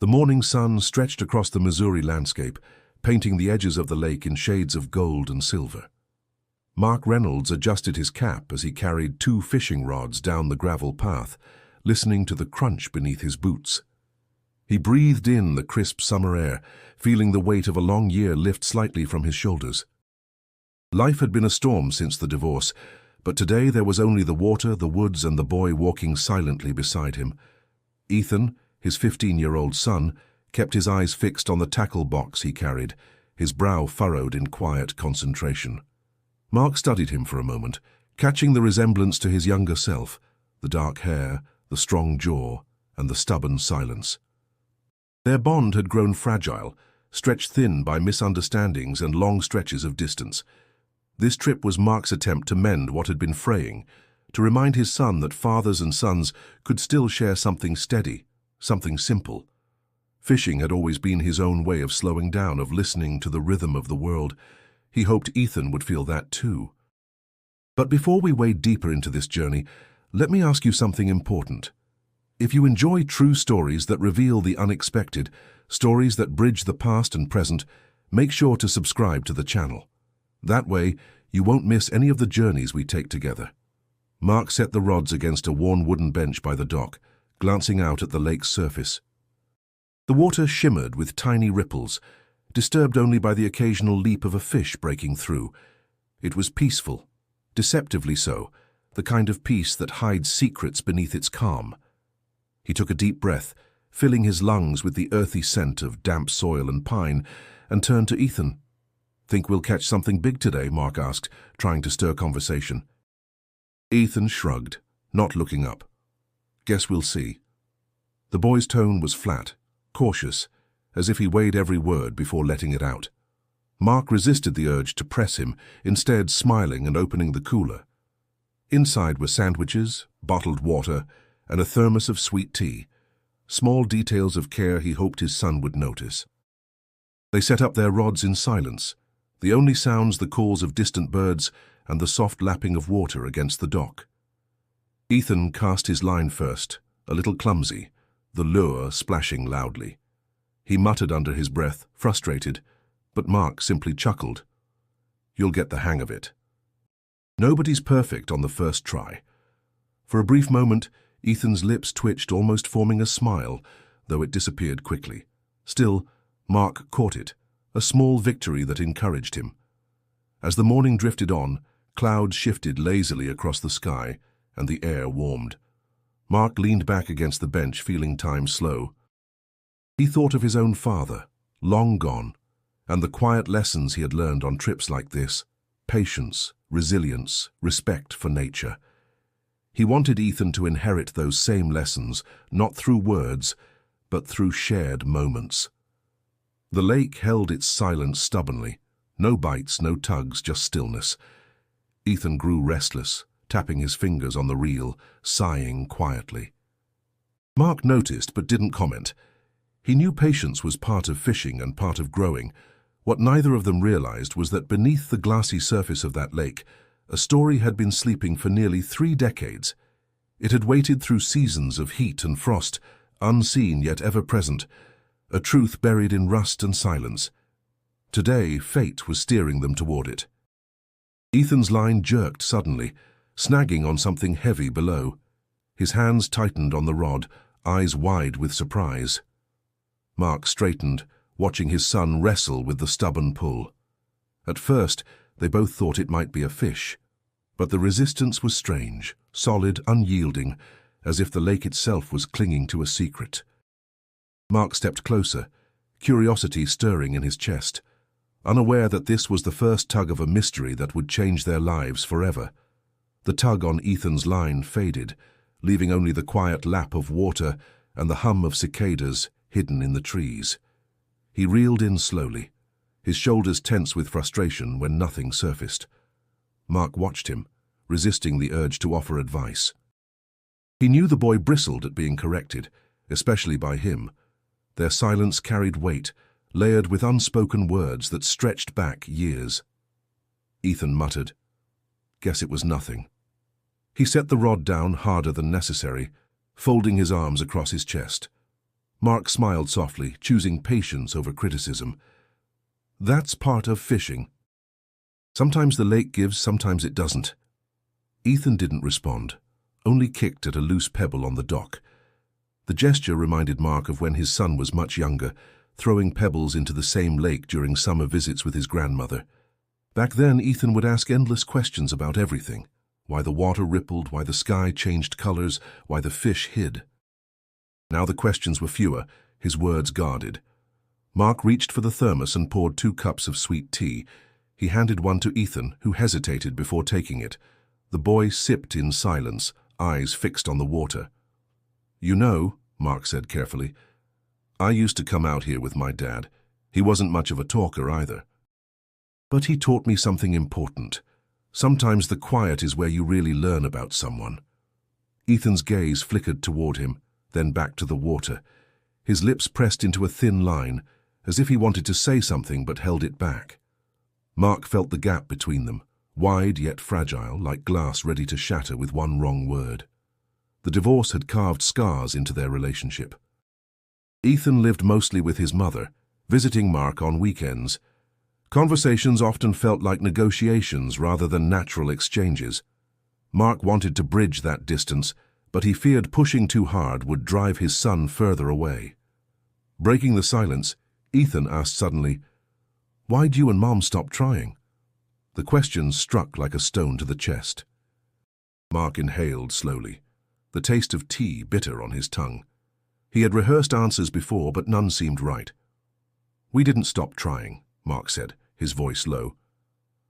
The morning sun stretched across the Missouri landscape, painting the edges of the lake in shades of gold and silver. Mark Reynolds adjusted his cap as he carried 2 fishing rods down the gravel path, listening to the crunch beneath his boots. He breathed in the crisp summer air, feeling the weight of a long year lift slightly from his shoulders. Life had been a storm since the divorce, but today there was only the water, the woods, and the boy walking silently beside him. Ethan, his 15-year-old son, kept his eyes fixed on the tackle box he carried, his brow furrowed in quiet concentration. Mark studied him for a moment, catching the resemblance to his younger self, the dark hair, the strong jaw, and the stubborn silence. Their bond had grown fragile, stretched thin by misunderstandings and long stretches of distance. This trip was Mark's attempt to mend what had been fraying, to remind his son that fathers and sons could still share something steady, something simple. Fishing had always been his own way of slowing down, of listening to the rhythm of the world. He hoped Ethan would feel that too. But before we wade deeper into this journey, let me ask you something important. If you enjoy true stories that reveal the unexpected, stories that bridge the past and present, make sure to subscribe to the channel. That way, you won't miss any of the journeys we take together. Mark set the rods against a worn wooden bench by the dock, glancing out at the lake's surface. The water shimmered with tiny ripples, disturbed only by the occasional leap of a fish breaking through. It was peaceful, deceptively so, the kind of peace that hides secrets beneath its calm. He took a deep breath, filling his lungs with the earthy scent of damp soil and pine, and turned to Ethan. "Think we'll catch something big today?" Mark asked, trying to stir conversation. Ethan shrugged, not looking up. "Guess we'll see." The boy's tone was flat, cautious, as if he weighed every word before letting it out. Mark resisted the urge to press him, instead smiling and opening the cooler. Inside were sandwiches, bottled water, and a thermos of sweet tea, small details of care he hoped his son would notice. They set up their rods in silence, the only sounds the calls of distant birds and the soft lapping of water against the dock. Ethan cast his line first, a little clumsy, the lure splashing loudly. He muttered under his breath, frustrated, but Mark simply chuckled. "You'll get the hang of it." Nobody's perfect on the first try. For a brief moment, Ethan's lips twitched, almost forming a smile, though it disappeared quickly. Still, Mark caught it, a small victory that encouraged him. As the morning drifted on, clouds shifted lazily across the sky, and the air warmed. Mark leaned back against the bench, feeling time slow. He thought of his own father, long gone, and the quiet lessons he had learned on trips like this: patience, resilience, respect for nature. He wanted Ethan to inherit those same lessons, not through words, but through shared moments. The lake held its silence stubbornly. No bites, no tugs, just stillness. Ethan grew restless, tapping his fingers on the reel, sighing quietly. Mark noticed but didn't comment. He knew patience was part of fishing and part of growing. What neither of them realized was that beneath the glassy surface of that lake, a story had been sleeping for nearly 3 decades. It had waited through seasons of heat and frost, unseen yet ever present, a truth buried in rust and silence. Today, fate was steering them toward it. Ethan's line jerked suddenly, snagging on something heavy below. His hands tightened on the rod, eyes wide with surprise. Mark straightened, watching his son wrestle with the stubborn pull. At first, they both thought it might be a fish, but the resistance was strange, solid, unyielding, as if the lake itself was clinging to a secret. Mark stepped closer, curiosity stirring in his chest, unaware that this was the first tug of a mystery that would change their lives forever. The tug on Ethan's line faded, leaving only the quiet lap of water and the hum of cicadas hidden in the trees. He reeled in slowly, his shoulders tense with frustration when nothing surfaced. Mark watched him, resisting the urge to offer advice. He knew the boy bristled at being corrected, especially by him. Their silence carried weight, layered with unspoken words that stretched back years. Ethan muttered, "Guess it was nothing." He set the rod down harder than necessary, folding his arms across his chest. Mark smiled softly, choosing patience over criticism. That's part of fishing. Sometimes the lake gives, sometimes it doesn't. Ethan didn't respond, only kicked at a loose pebble on the dock. The gesture reminded Mark of when his son was much younger, throwing pebbles into the same lake during summer visits with his grandmother. Back then, Ethan would ask endless questions about everything. Why the water rippled, why the sky changed colors, why the fish hid. Now the questions were fewer, his words guarded. Mark reached for the thermos and poured 2 cups of sweet tea. He handed one to Ethan, who hesitated before taking it. The boy sipped in silence, eyes fixed on the water. "You know," Mark said carefully, "I used to come out here with my dad. He wasn't much of a talker either. But he taught me something important. Sometimes the quiet is where you really learn about someone." Ethan's gaze flickered toward him, then back to the water. His lips pressed into a thin line, as if he wanted to say something but held it back. Mark felt the gap between them, wide yet fragile, like glass ready to shatter with one wrong word. The divorce had carved scars into their relationship. Ethan lived mostly with his mother, visiting Mark on weekends. Conversations often felt like negotiations rather than natural exchanges. Mark wanted to bridge that distance, but he feared pushing too hard would drive his son further away. Breaking the silence, Ethan asked suddenly, "Why'd you and Mom stop trying?" The question struck like a stone to the chest. Mark inhaled slowly, the taste of tea bitter on his tongue. He had rehearsed answers before, but none seemed right. "We didn't stop trying," Mark said, his voice low.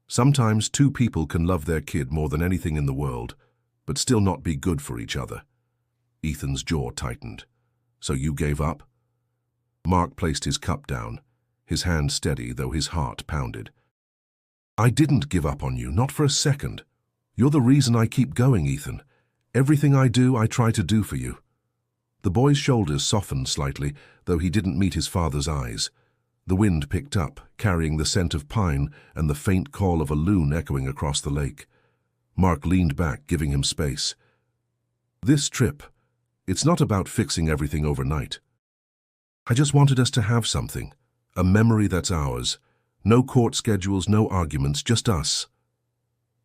"Sometimes 2 people can love their kid more than anything in the world, but still not be good for each other." Ethan's jaw tightened. "So you gave up?" Mark placed his cup down, his hand steady though his heart pounded. "I didn't give up on you, not for a second. You're the reason I keep going, Ethan. Everything I do, I try to do for you." The boy's shoulders softened slightly, though he didn't meet his father's eyes. The wind picked up, carrying the scent of pine and the faint call of a loon echoing across the lake. Mark leaned back, giving him space. "This trip, it's not about fixing everything overnight. I just wanted us to have something, a memory that's ours. No court schedules, no arguments, just us."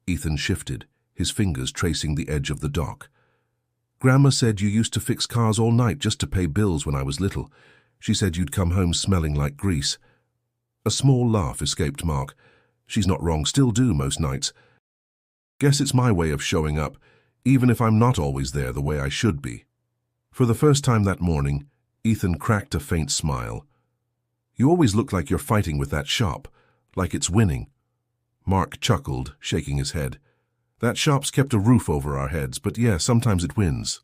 Ethan shifted, his fingers tracing the edge of the dock. "Grandma said you used to fix cars all night just to pay bills when I was little. She said you'd come home smelling like grease." A small laugh escaped Mark. "She's not wrong, still do most nights. Guess it's my way of showing up, even if I'm not always there the way I should be." For the first time that morning, Ethan cracked a faint smile. "You always look like you're fighting with that shop, like it's winning." Mark chuckled, shaking his head. "That shop's kept a roof over our heads, but yeah, sometimes it wins."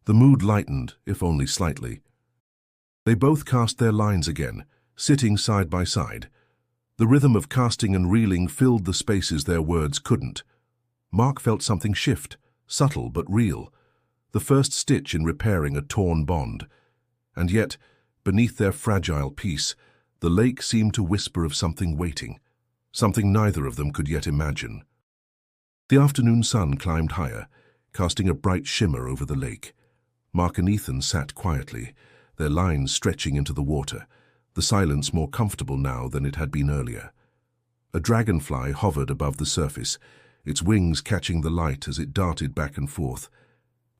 The mood lightened, if only slightly. They both cast their lines again, sitting side by side. The rhythm of casting and reeling filled the spaces their words couldn't. Mark felt something shift, subtle but real, the first stitch in repairing a torn bond. And yet, beneath their fragile peace, the lake seemed to whisper of something waiting, something neither of them could yet imagine. The afternoon sun climbed higher, casting a bright shimmer over the lake. Mark and Ethan sat quietly, their lines stretching into the water, the silence more comfortable now than it had been earlier. A dragonfly hovered above the surface, its wings catching the light as it darted back and forth.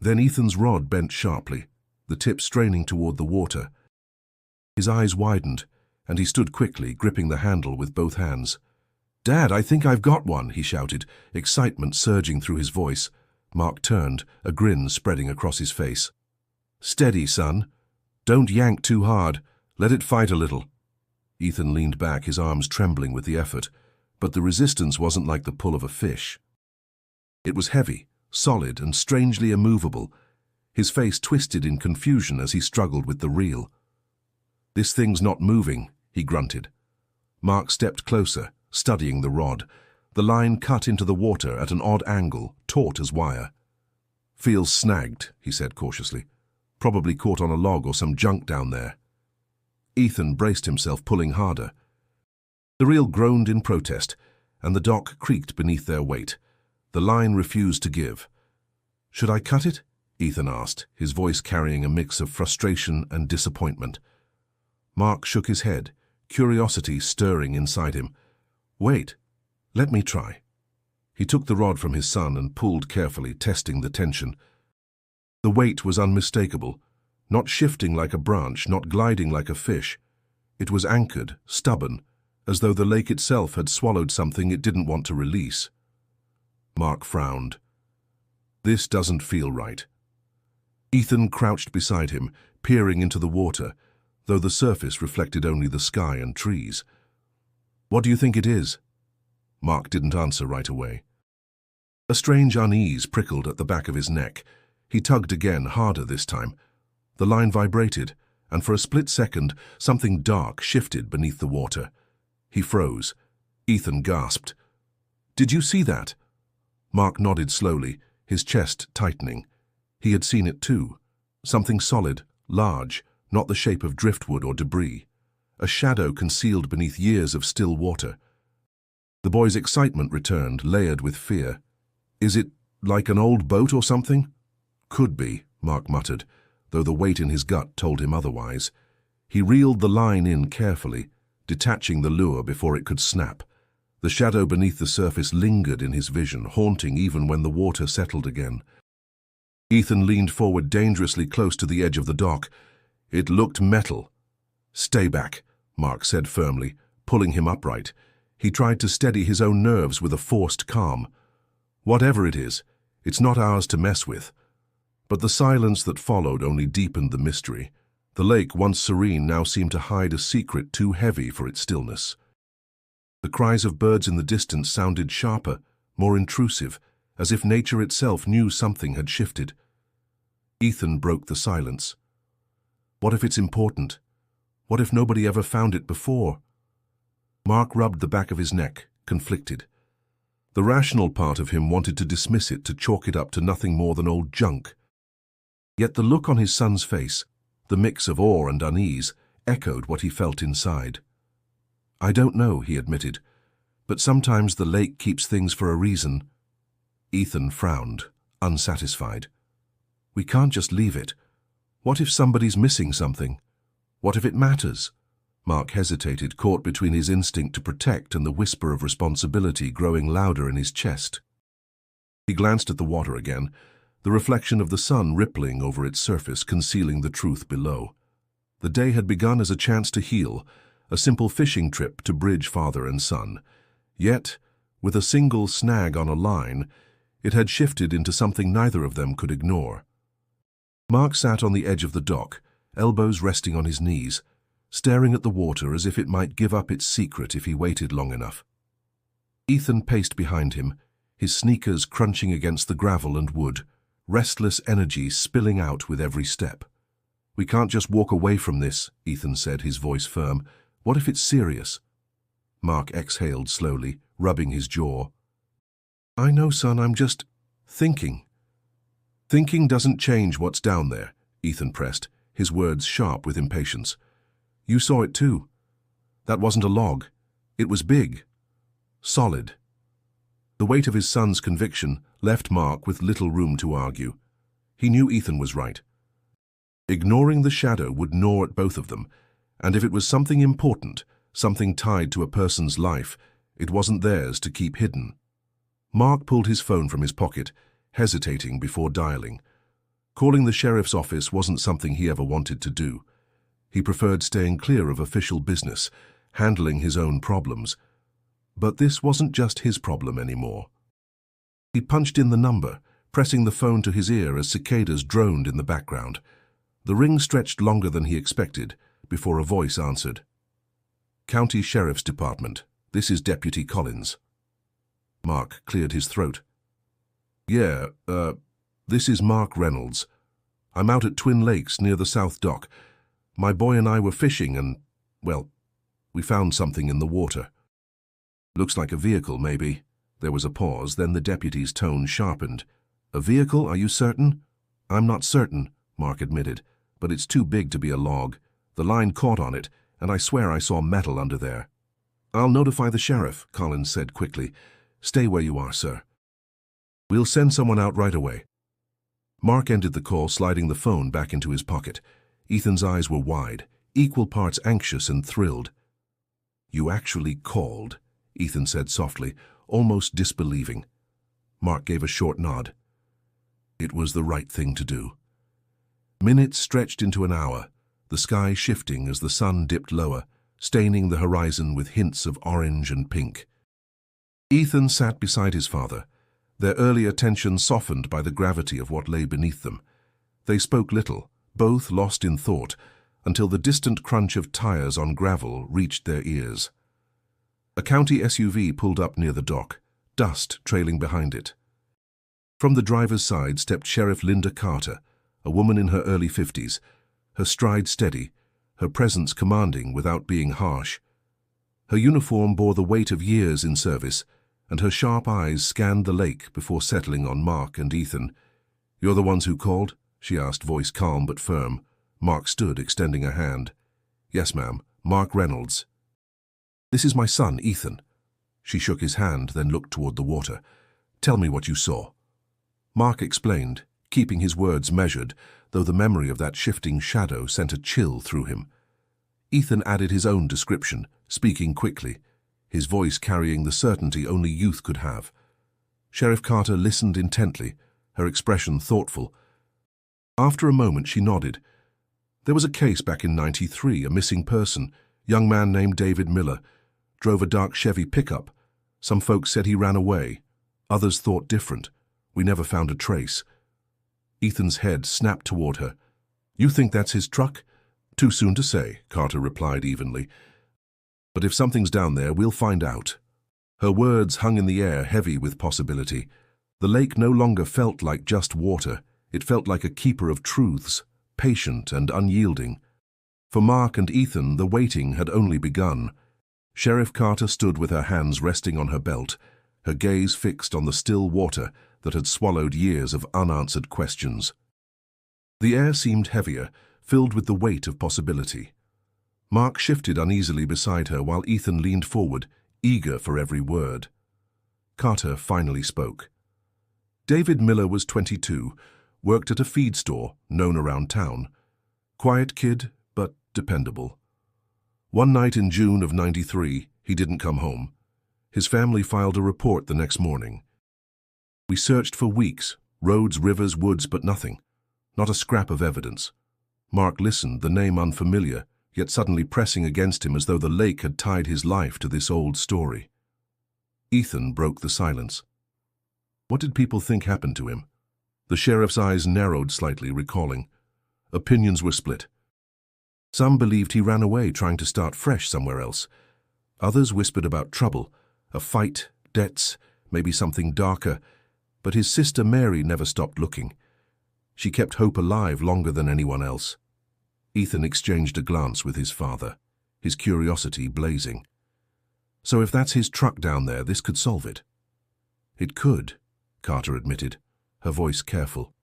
Then Ethan's rod bent sharply, the tip straining toward the water. His eyes widened, and he stood quickly, gripping the handle with both hands. "Dad, I think I've got one," he shouted, excitement surging through his voice. Mark turned, a grin spreading across his face. "Steady, son. Don't yank too hard. Let it fight a little." Ethan leaned back, his arms trembling with the effort, but the resistance wasn't like the pull of a fish. It was heavy, solid, and strangely immovable. His face twisted in confusion as he struggled with the reel. "This thing's not moving," he grunted. Mark stepped closer, studying the rod. The line cut into the water at an odd angle, taut as wire. "Feels snagged," he said cautiously. "Probably caught on a log or some junk down there." Ethan braced himself, pulling harder. The reel groaned in protest, and the dock creaked beneath their weight. The line refused to give. "Should I cut it?" Ethan asked, his voice carrying a mix of frustration and disappointment. Mark shook his head, curiosity stirring inside him. Wait, let me try. He took the rod from his son and pulled carefully, testing the tension. The weight was unmistakable, not shifting like a branch, not gliding like a fish. It was anchored, stubborn, as though the lake itself had swallowed something it didn't want to release. Mark frowned. This doesn't feel right. Ethan crouched beside him, peering into the water, though the surface reflected only the sky and trees. What do you think it is? Mark didn't answer right away. A strange unease prickled at the back of his neck. He tugged again, harder this time. The line vibrated, and for a split second, something dark shifted beneath the water. He froze. Ethan gasped. Did you see that? Mark nodded slowly, his chest tightening. He had seen it too. Something solid, large, not the shape of driftwood or debris. A shadow concealed beneath years of still water. The boy's excitement returned, layered with fear. Is it like an old boat or something? Could be, Mark muttered, though the weight in his gut told him otherwise. He reeled the line in carefully, detaching the lure before it could snap. The shadow beneath the surface lingered in his vision, haunting even when the water settled again. Ethan leaned forward dangerously close to the edge of the dock. It looked metal. Stay back, Mark said firmly, pulling him upright. He tried to steady his own nerves with a forced calm. Whatever it is, it's not ours to mess with. But the silence that followed only deepened the mystery. The lake, once serene, now seemed to hide a secret too heavy for its stillness. The cries of birds in the distance sounded sharper, more intrusive, as if nature itself knew something had shifted. Ethan broke the silence. What if it's important? What if nobody ever found it before? Mark rubbed the back of his neck, conflicted. The rational part of him wanted to dismiss it, to chalk it up to nothing more than old junk. Yet the look on his son's face, the mix of awe and unease, echoed what he felt inside. I don't know, he admitted, but sometimes the lake keeps things for a reason. Ethan frowned, unsatisfied. We can't just leave it. What if somebody's missing something? What if it matters? Mark hesitated, caught between his instinct to protect and the whisper of responsibility growing louder in his chest. He glanced at the water again, the reflection of the sun rippling over its surface, concealing the truth below. The day had begun as a chance to heal, a simple fishing trip to bridge father and son. Yet, with a single snag on a line, it had shifted into something neither of them could ignore. Mark sat on the edge of the dock, elbows resting on his knees, staring at the water as if it might give up its secret if he waited long enough. Ethan paced behind him, his sneakers crunching against the gravel and wood, restless energy spilling out with every step. We can't just walk away from this, Ethan said, his voice firm. What if it's serious? Mark exhaled slowly, rubbing his jaw. I know, son, I'm just thinking. Thinking doesn't change what's down there, Ethan pressed, his words sharp with impatience. You saw it too. That wasn't a log. It was big. Solid. The weight of his son's conviction left Mark with little room to argue. He knew Ethan was right. Ignoring the shadow would gnaw at both of them, and if it was something important, something tied to a person's life, it wasn't theirs to keep hidden. Mark pulled his phone from his pocket, hesitating before dialing. Calling the sheriff's office wasn't something he ever wanted to do. He preferred staying clear of official business, handling his own problems. But this wasn't just his problem anymore. He punched in the number, pressing the phone to his ear as cicadas droned in the background. The ring stretched longer than he expected, before a voice answered. County Sheriff's Department. This is Deputy Collins. Mark cleared his throat. Yeah, this is Mark Reynolds. I'm out at Twin Lakes near the South Dock. My boy and I were fishing and, well, we found something in the water. Looks like a vehicle, maybe. There was a pause, then the deputy's tone sharpened. A vehicle, are you certain? I'm not certain, Mark admitted, but it's too big to be a log. The line caught on it, and I swear I saw metal under there. I'll notify the sheriff, Collins said quickly. Stay where you are, sir. We'll send someone out right away. Mark ended the call, sliding the phone back into his pocket. Ethan's eyes were wide, equal parts anxious and thrilled. "You actually called," Ethan said softly, almost disbelieving. Mark gave a short nod. It was the right thing to do. Minutes stretched into an hour, the sky shifting as the sun dipped lower, staining the horizon with hints of orange and pink. Ethan sat beside his father, their earlier tension softened by the gravity of what lay beneath them. They spoke little, both lost in thought, until the distant crunch of tires on gravel reached their ears. A county SUV pulled up near the dock, dust trailing behind it. From the driver's side stepped Sheriff Linda Carter, a woman in her early 50s, her stride steady, her presence commanding without being harsh. Her uniform bore the weight of years in service, and her sharp eyes scanned the lake before settling on Mark and Ethan. "You're the ones who called?" she asked, voice calm but firm. Mark stood, extending a hand. "Yes, ma'am. Mark Reynolds." "This is my son, Ethan." She shook his hand, then looked toward the water. "Tell me what you saw." Mark explained, keeping his words measured, though the memory of that shifting shadow sent a chill through him. Ethan added his own description, speaking quickly, his voice carrying the certainty only youth could have. Sheriff Carter listened intently, her expression thoughtful. After a moment, she nodded. "There was a case back in '93, a missing person, young man named David Miller, drove a dark Chevy pickup. Some folks said he ran away. Others thought different. We never found a trace." Ethan's head snapped toward her. "You think that's his truck?" "Too soon to say," Carter replied evenly. "But if something's down there, we'll find out." Her words hung in the air, heavy with possibility. The lake no longer felt like just water. It felt like a keeper of truths, patient and unyielding. For Mark and Ethan, the waiting had only begun. Sheriff Carter stood with her hands resting on her belt, her gaze fixed on the still water that had swallowed years of unanswered questions. The air seemed heavier, filled with the weight of possibility. Mark shifted uneasily beside her while Ethan leaned forward, eager for every word. Carter finally spoke. David Miller was 22, worked at a feed store known around town. Quiet kid, but dependable. One night in June of '93, he didn't come home. His family filed a report the next morning. "We searched for weeks, roads, rivers, woods, but nothing. Not a scrap of evidence." Mark listened, the name unfamiliar, yet suddenly pressing against him as though the lake had tied his life to this old story. Ethan broke the silence. What did people think happened to him? The sheriff's eyes narrowed slightly, recalling. Opinions were split. Some believed he ran away, trying to start fresh somewhere else. Others whispered about trouble, a fight, debts, maybe something darker. But his sister Mary never stopped looking. She kept hope alive longer than anyone else. Ethan exchanged a glance with his father, his curiosity blazing. "So if that's his truck down there, this could solve it." "It could," Carter admitted, her voice careful.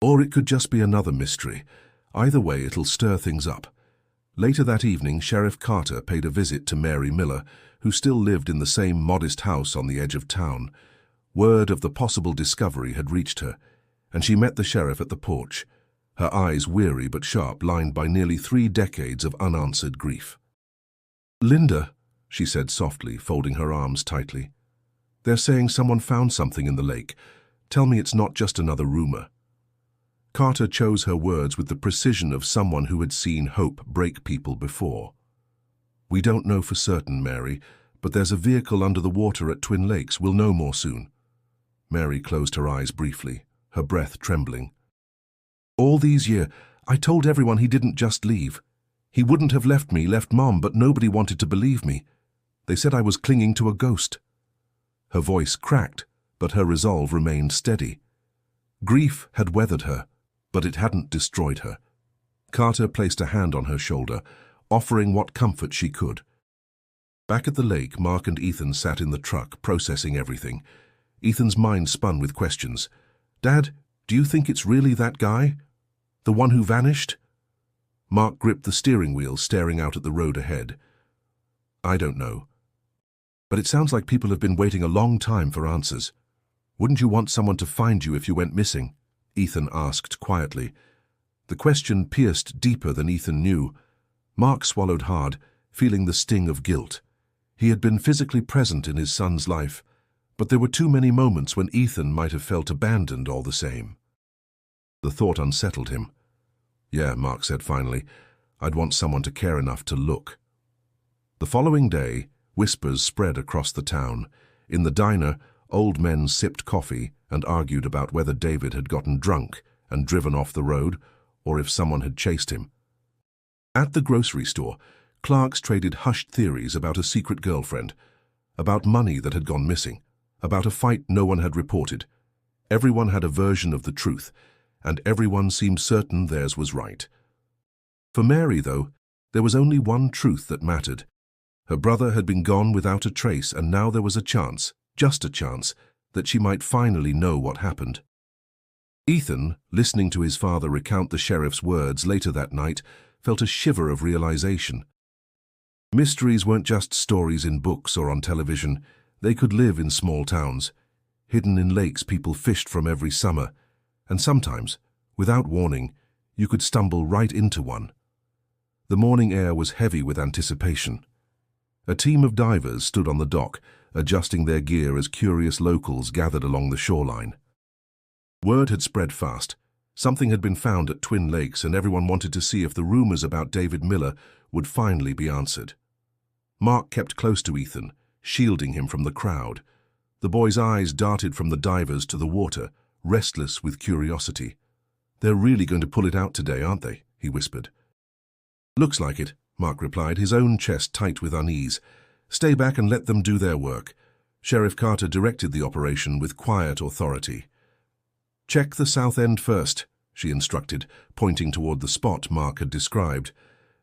"Or it could just be another mystery. Either way, it'll stir things up." Later that evening, Sheriff Carter paid a visit to Mary Miller, who still lived in the same modest house on the edge of town. Word of the possible discovery had reached her, and she met the sheriff at the porch, her eyes weary but sharp, lined by nearly 3 decades of unanswered grief. "Linda," she said softly, folding her arms tightly. "They're saying someone found something in the lake. Tell me it's not just another rumor." Carter chose her words with the precision of someone who had seen hope break people before. "We don't know for certain, Mary, but there's a vehicle under the water at Twin Lakes. We'll know more soon." Mary closed her eyes briefly, her breath trembling. "All these years, I told everyone he didn't just leave. He wouldn't have left me, left Mom, but nobody wanted to believe me. They said I was clinging to a ghost." Her voice cracked, but her resolve remained steady. Grief had weathered her, but it hadn't destroyed her. Carter placed a hand on her shoulder, offering what comfort she could. Back at the lake, Mark and Ethan sat in the truck, processing everything. Ethan's mind spun with questions. "Dad, do you think it's really that guy? The one who vanished?" Mark gripped the steering wheel, staring out at the road ahead. "I don't know. But it sounds like people have been waiting a long time for answers. Wouldn't you want someone to find you if you went missing?" Ethan asked quietly. The question pierced deeper than Ethan knew. Mark swallowed hard, feeling the sting of guilt. He had been physically present in his son's life, but there were too many moments when Ethan might have felt abandoned all the same. The thought unsettled him. "Yeah," Mark said finally, "I'd want someone to care enough to look." The following day, whispers spread across the town. In the diner, old men sipped coffee and argued about whether David had gotten drunk and driven off the road, or if someone had chased him. At the grocery store, clerks traded hushed theories about a secret girlfriend, about money that had gone missing, about a fight no one had reported. Everyone had a version of the truth, and everyone seemed certain theirs was right. For Mary, though, there was only one truth that mattered. Her brother had been gone without a trace, and now there was a chance, just a chance, that she might finally know what happened. Ethan, listening to his father recount the sheriff's words later that night, felt a shiver of realization. Mysteries weren't just stories in books or on television. They could live in small towns, hidden in lakes people fished from every summer, and sometimes, without warning, you could stumble right into one. The morning air was heavy with anticipation. A team of divers stood on the dock, adjusting their gear as curious locals gathered along the shoreline. Word had spread fast. Something had been found at Twin Lakes, and everyone wanted to see if the rumors about David Miller would finally be answered. Mark kept close to Ethan, shielding him from the crowd. The boy's eyes darted from the divers to the water, restless with curiosity. "They're really going to pull it out today, aren't they?" he whispered. "Looks like it," Mark replied, his own chest tight with unease. "Stay back and let them do their work." Sheriff Carter directed the operation with quiet authority. "Check the south end first," she instructed, pointing toward the spot Mark had described.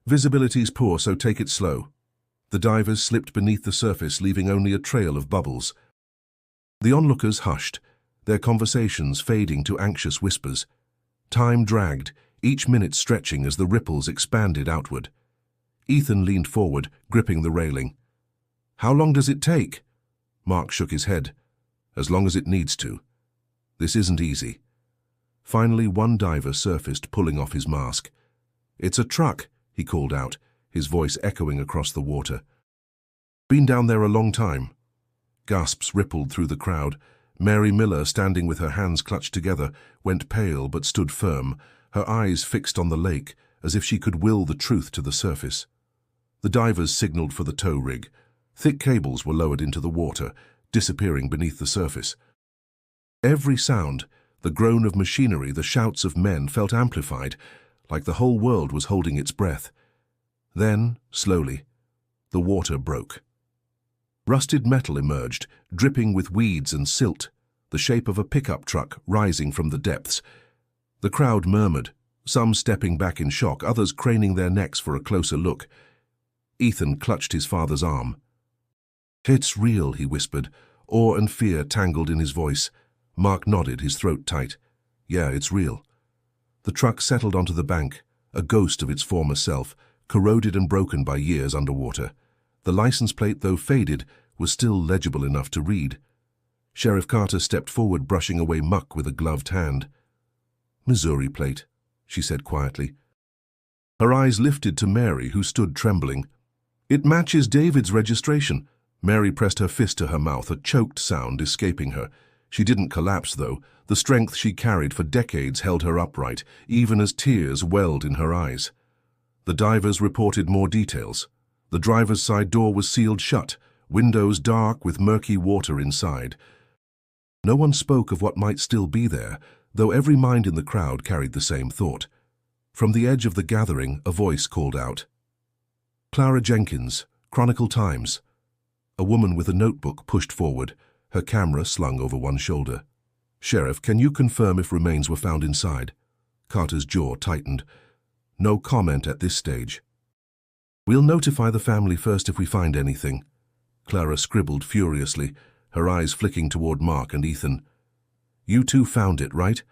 "Visibility's poor, so take it slow." The divers slipped beneath the surface, leaving only a trail of bubbles. The onlookers hushed, their conversations fading to anxious whispers. Time dragged, each minute stretching as the ripples expanded outward. Ethan leaned forward, gripping the railing. "How long does it take?" Mark shook his head. "As long as it needs to. This isn't easy." Finally, one diver surfaced, pulling off his mask. "It's a truck," he called out, his voice echoing across the water. "Been down there a long time." Gasps rippled through the crowd. Mary Miller, standing with her hands clutched together, went pale but stood firm, her eyes fixed on the lake, as if she could will the truth to the surface. The divers signaled for the tow rig. Thick cables were lowered into the water, disappearing beneath the surface. Every sound, the groan of machinery, the shouts of men, felt amplified, like the whole world was holding its breath. Then, slowly, the water broke. Rusted metal emerged, dripping with weeds and silt, the shape of a pickup truck rising from the depths. The crowd murmured, some stepping back in shock, others craning their necks for a closer look. Ethan clutched his father's arm. "It's real," he whispered, awe and fear tangled in his voice. Mark nodded, his throat tight. "Yeah, it's real." The truck settled onto the bank, a ghost of its former self, corroded and broken by years underwater. The license plate, though faded, was still legible enough to read. Sheriff Carter stepped forward, brushing away muck with a gloved hand. "Missouri plate," she said quietly. Her eyes lifted to Mary, who stood trembling. "It matches David's registration." Mary pressed her fist to her mouth, a choked sound escaping her. She didn't collapse, though. The strength she carried for decades held her upright, even as tears welled in her eyes. The divers reported more details. The driver's side door was sealed shut, windows dark with murky water inside. No one spoke of what might still be there, though every mind in the crowd carried the same thought. From the edge of the gathering, a voice called out. "Clara Jenkins, Chronicle Times." A woman with a notebook pushed forward, her camera slung over one shoulder. "Sheriff, can you confirm if remains were found inside?" Carter's jaw tightened. "No comment at this stage." "We'll notify the family first if we find anything." Clara scribbled furiously, her eyes flicking toward Mark and Ethan. "You two found it, right?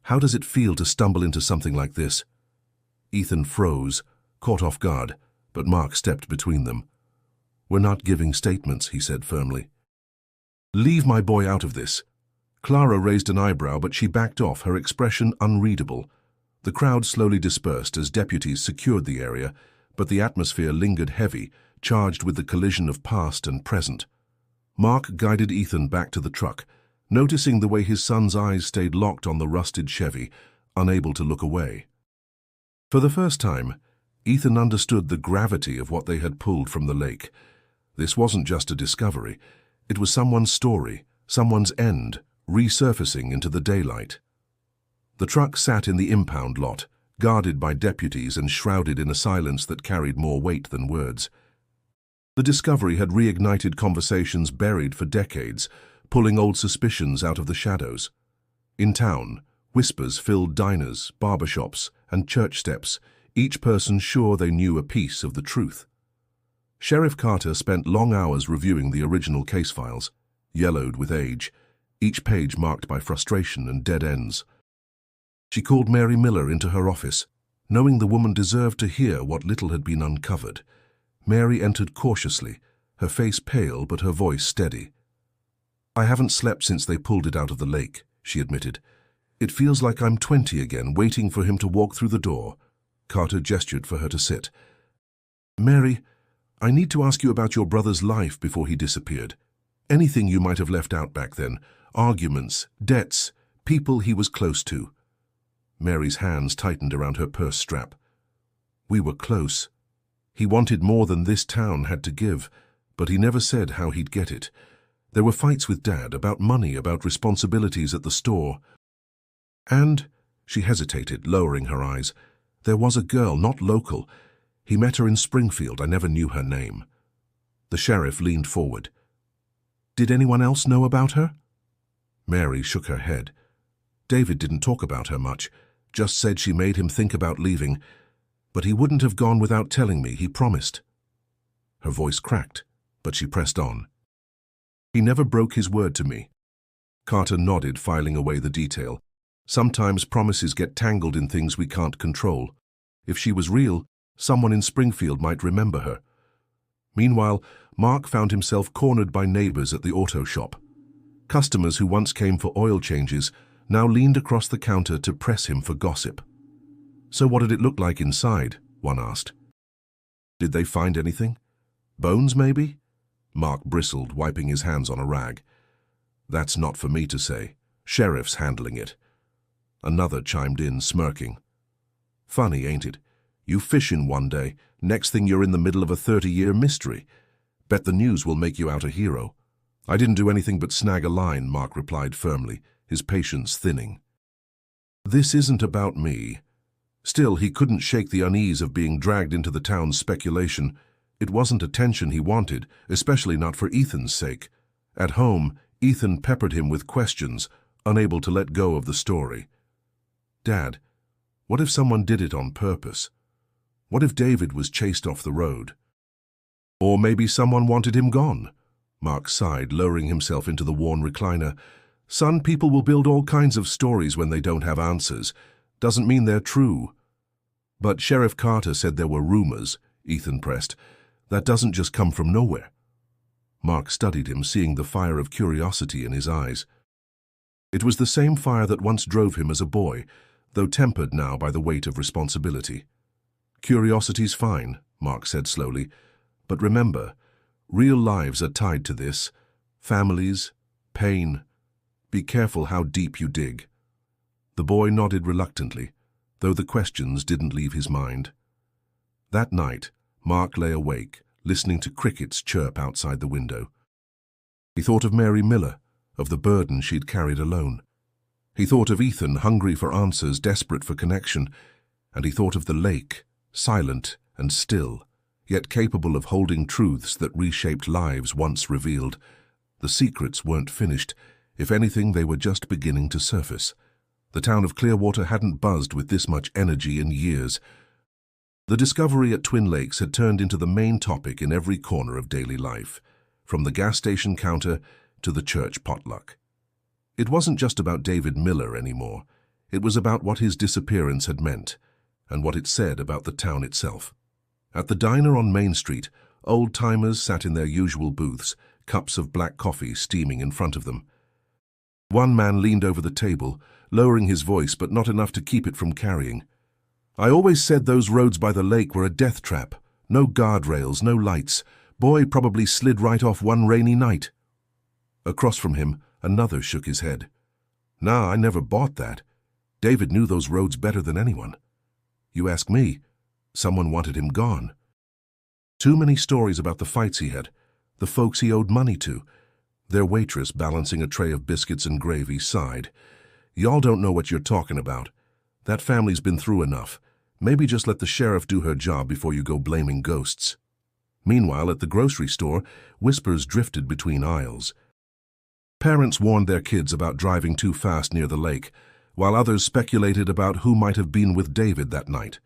How does it feel to stumble into something like this?" Ethan froze, caught off guard, but Mark stepped between them. "We're not giving statements," he said firmly. "Leave my boy out of this." Clara raised an eyebrow, but she backed off, her expression unreadable. The crowd slowly dispersed as deputies secured the area, but the atmosphere lingered heavy, charged with the collision of past and present. Mark guided Ethan back to the truck, noticing the way his son's eyes stayed locked on the rusted Chevy, unable to look away. For the first time, Ethan understood the gravity of what they had pulled from the lake. This wasn't just a discovery. It was someone's story, someone's end, resurfacing into the daylight. The truck sat in the impound lot, guarded by deputies and shrouded in a silence that carried more weight than words. The discovery had reignited conversations buried for decades, pulling old suspicions out of the shadows. In town, whispers filled diners, barbershops, and church steps, each person sure they knew a piece of the truth. Sheriff Carter spent long hours reviewing the original case files, yellowed with age, each page marked by frustration and dead ends. She called Mary Miller into her office, knowing the woman deserved to hear what little had been uncovered. Mary entered cautiously, her face pale but her voice steady. "I haven't slept since they pulled it out of the lake," she admitted. "It feels like I'm 20 again, waiting for him to walk through the door." Carter gestured for her to sit. "Mary, I need to ask you about your brother's life before he disappeared. Anything you might have left out back then. Arguments, debts, people he was close to." Mary's hands tightened around her purse strap. "We were close. He wanted more than this town had to give, but he never said how he'd get it. There were fights with Dad about money, about responsibilities at the store. And," she hesitated, lowering her eyes, "there was a girl, not local. He met her in Springfield. I never knew her name." The sheriff leaned forward. "Did anyone else know about her?" Mary shook her head. "David didn't talk about her much, just said she made him think about leaving. But he wouldn't have gone without telling me, he promised." Her voice cracked, but she pressed on. "He never broke his word to me." Carter nodded, filing away the detail. "Sometimes promises get tangled in things we can't control. If she was real, someone in Springfield might remember her." Meanwhile, Mark found himself cornered by neighbors at the auto shop. Customers who once came for oil changes now leaned across the counter to press him for gossip. "So what did it look like inside?" one asked. "Did they find anything? Bones, maybe?" Mark bristled, wiping his hands on a rag. "That's not for me to say. Sheriff's handling it." Another chimed in, smirking. "Funny, ain't it? You fish in one day, next thing you're in the middle of a 30-year mystery. Bet the news will make you out a hero." "I didn't do anything but snag a line," Mark replied firmly, his patience thinning. "This isn't about me." Still, he couldn't shake the unease of being dragged into the town's speculation. It wasn't attention he wanted, especially not for Ethan's sake. At home, Ethan peppered him with questions, unable to let go of the story. "Dad, what if someone did it on purpose? What if David was chased off the road? Or maybe someone wanted him gone?" Mark sighed, lowering himself into the worn recliner. "Son, people will build all kinds of stories when they don't have answers. Doesn't mean they're true." "But Sheriff Carter said there were rumors," Ethan pressed. "That doesn't just come from nowhere." Mark studied him, seeing the fire of curiosity in his eyes. It was the same fire that once drove him as a boy, though tempered now by the weight of responsibility. "Curiosity's fine," Mark said slowly. "But remember, real lives are tied to this. Families, pain. Be careful how deep you dig." The boy nodded reluctantly, though the questions didn't leave his mind. That night, Mark lay awake, listening to crickets chirp outside the window. He thought of Mary Miller, of the burden she'd carried alone. He thought of Ethan, hungry for answers, desperate for connection. And he thought of the lake, silent and still, yet capable of holding truths that reshaped lives once revealed. The secrets weren't finished. If anything, they were just beginning to surface. The town of Clearwater hadn't buzzed with this much energy in years. The discovery at Twin Lakes had turned into the main topic in every corner of daily life, from the gas station counter to the church potluck. It wasn't just about David Miller anymore. It was about what his disappearance had meant, and what it said about the town itself. At the diner on Main Street, old-timers sat in their usual booths, cups of black coffee steaming in front of them. One man leaned over the table, lowering his voice but not enough to keep it from carrying. "I always said those roads by the lake were a death trap. No guardrails, no lights. Boy probably slid right off one rainy night." Across from him, another shook his head. "Nah, I never bought that. David knew those roads better than anyone. You ask me, someone wanted him gone." Too many stories about the fights he had, the folks he owed money to. Their waitress, balancing a tray of biscuits and gravy, sighed. "Y'all don't know what you're talking about. That family's been through enough. Maybe just let the sheriff do her job before you go blaming ghosts." Meanwhile, at the grocery store, whispers drifted between aisles. Parents warned their kids about driving too fast near the lake, while others speculated about who might have been with David that night.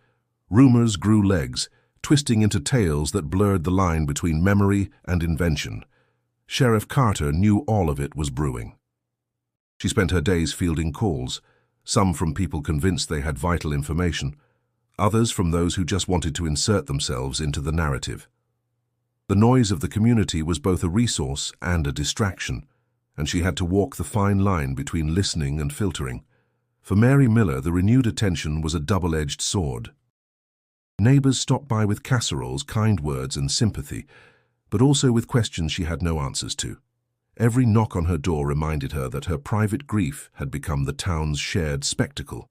Rumors grew legs, twisting into tales that blurred the line between memory and invention. Sheriff Carter knew all of it was brewing. She spent her days fielding calls, some from people convinced they had vital information, others from those who just wanted to insert themselves into the narrative. The noise of the community was both a resource and a distraction, and she had to walk the fine line between listening and filtering. For Mary Miller, the renewed attention was a double-edged sword. Neighbors stopped by with casseroles, kind words, and sympathy, but also with questions she had no answers to. Every knock on her door reminded her that her private grief had become the town's shared spectacle.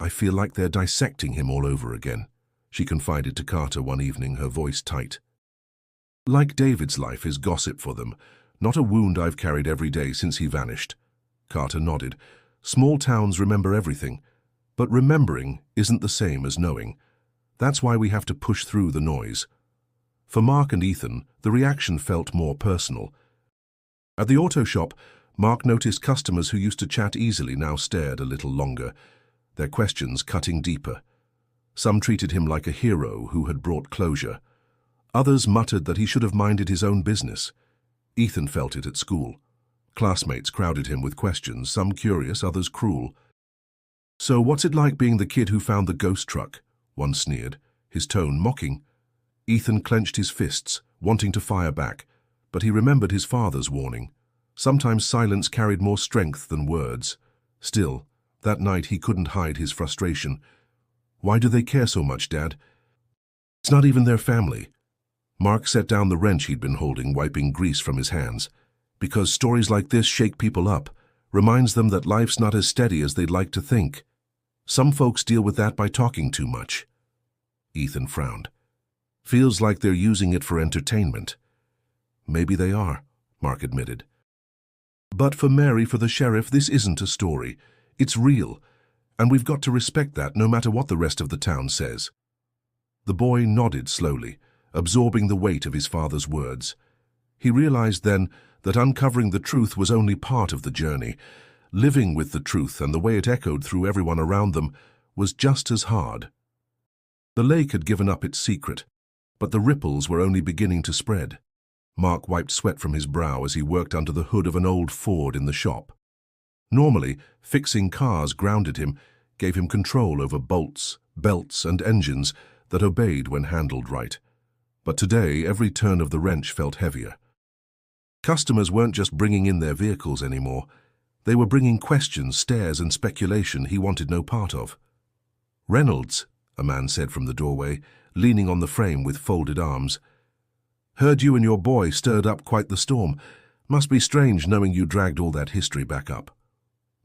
"I feel like they're dissecting him all over again," she confided to Carter one evening, her voice tight. "Like David's life is gossip for them, not a wound I've carried every day since he vanished." Carter nodded. "Small towns remember everything, but remembering isn't the same as knowing. That's why we have to push through the noise." For Mark and Ethan, the reaction felt more personal. At the auto shop, Mark noticed customers who used to chat easily now stared a little longer, their questions cutting deeper. Some treated him like a hero who had brought closure. Others muttered that he should have minded his own business. Ethan felt it at school. Classmates crowded him with questions, some curious, others cruel. "So what's it like being the kid who found the ghost truck?" one sneered, his tone mocking. Ethan clenched his fists, wanting to fire back, but he remembered his father's warning. Sometimes silence carried more strength than words. Still, that night he couldn't hide his frustration. "Why do they care so much, Dad?" "It's not even their family." Mark set down the wrench he'd been holding, wiping grease from his hands. "Because stories like this shake people up, reminds them that life's not as steady as they'd like to think. Some folks deal with that by talking too much." Ethan frowned. "Feels like they're using it for entertainment." "Maybe they are," Mark admitted. "But for Mary, for the sheriff, this isn't a story. It's real, and we've got to respect that no matter what the rest of the town says." The boy nodded slowly, absorbing the weight of his father's words. He realized then that uncovering the truth was only part of the journey. Living with the truth and the way it echoed through everyone around them was just as hard. The lake had given up its secret, but the ripples were only beginning to spread. Mark wiped sweat from his brow as he worked under the hood of an old Ford in the shop. Normally, fixing cars grounded him, gave him control over bolts, belts, and engines that obeyed when handled right. But today, every turn of the wrench felt heavier. Customers weren't just bringing in their vehicles anymore. They were bringing questions, stares, and speculation he wanted no part of. "Reynolds," a man said from the doorway, leaning on the frame with folded arms. "Heard you and your boy stirred up quite the storm. Must be strange knowing you dragged all that history back up."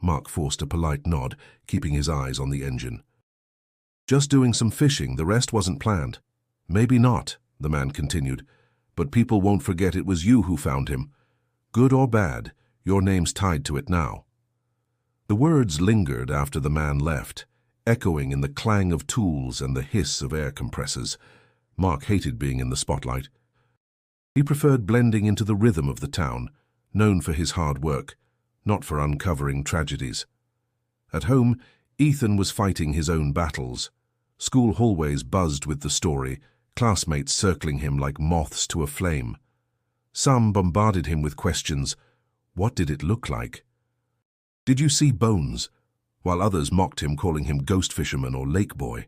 Mark forced a polite nod, keeping his eyes on the engine. "Just doing some fishing, the rest wasn't planned." "Maybe not," the man continued, "but people won't forget it was you who found him. Good or bad, your name's tied to it now." The words lingered after the man left, echoing in the clang of tools and the hiss of air compressors. Mark hated being in the spotlight. He preferred blending into the rhythm of the town, known for his hard work, not for uncovering tragedies. At home, Ethan was fighting his own battles. School hallways buzzed with the story, classmates circling him like moths to a flame. Some bombarded him with questions. What did it look like? Did you see bones? While others mocked him, calling him ghost fisherman or lake boy.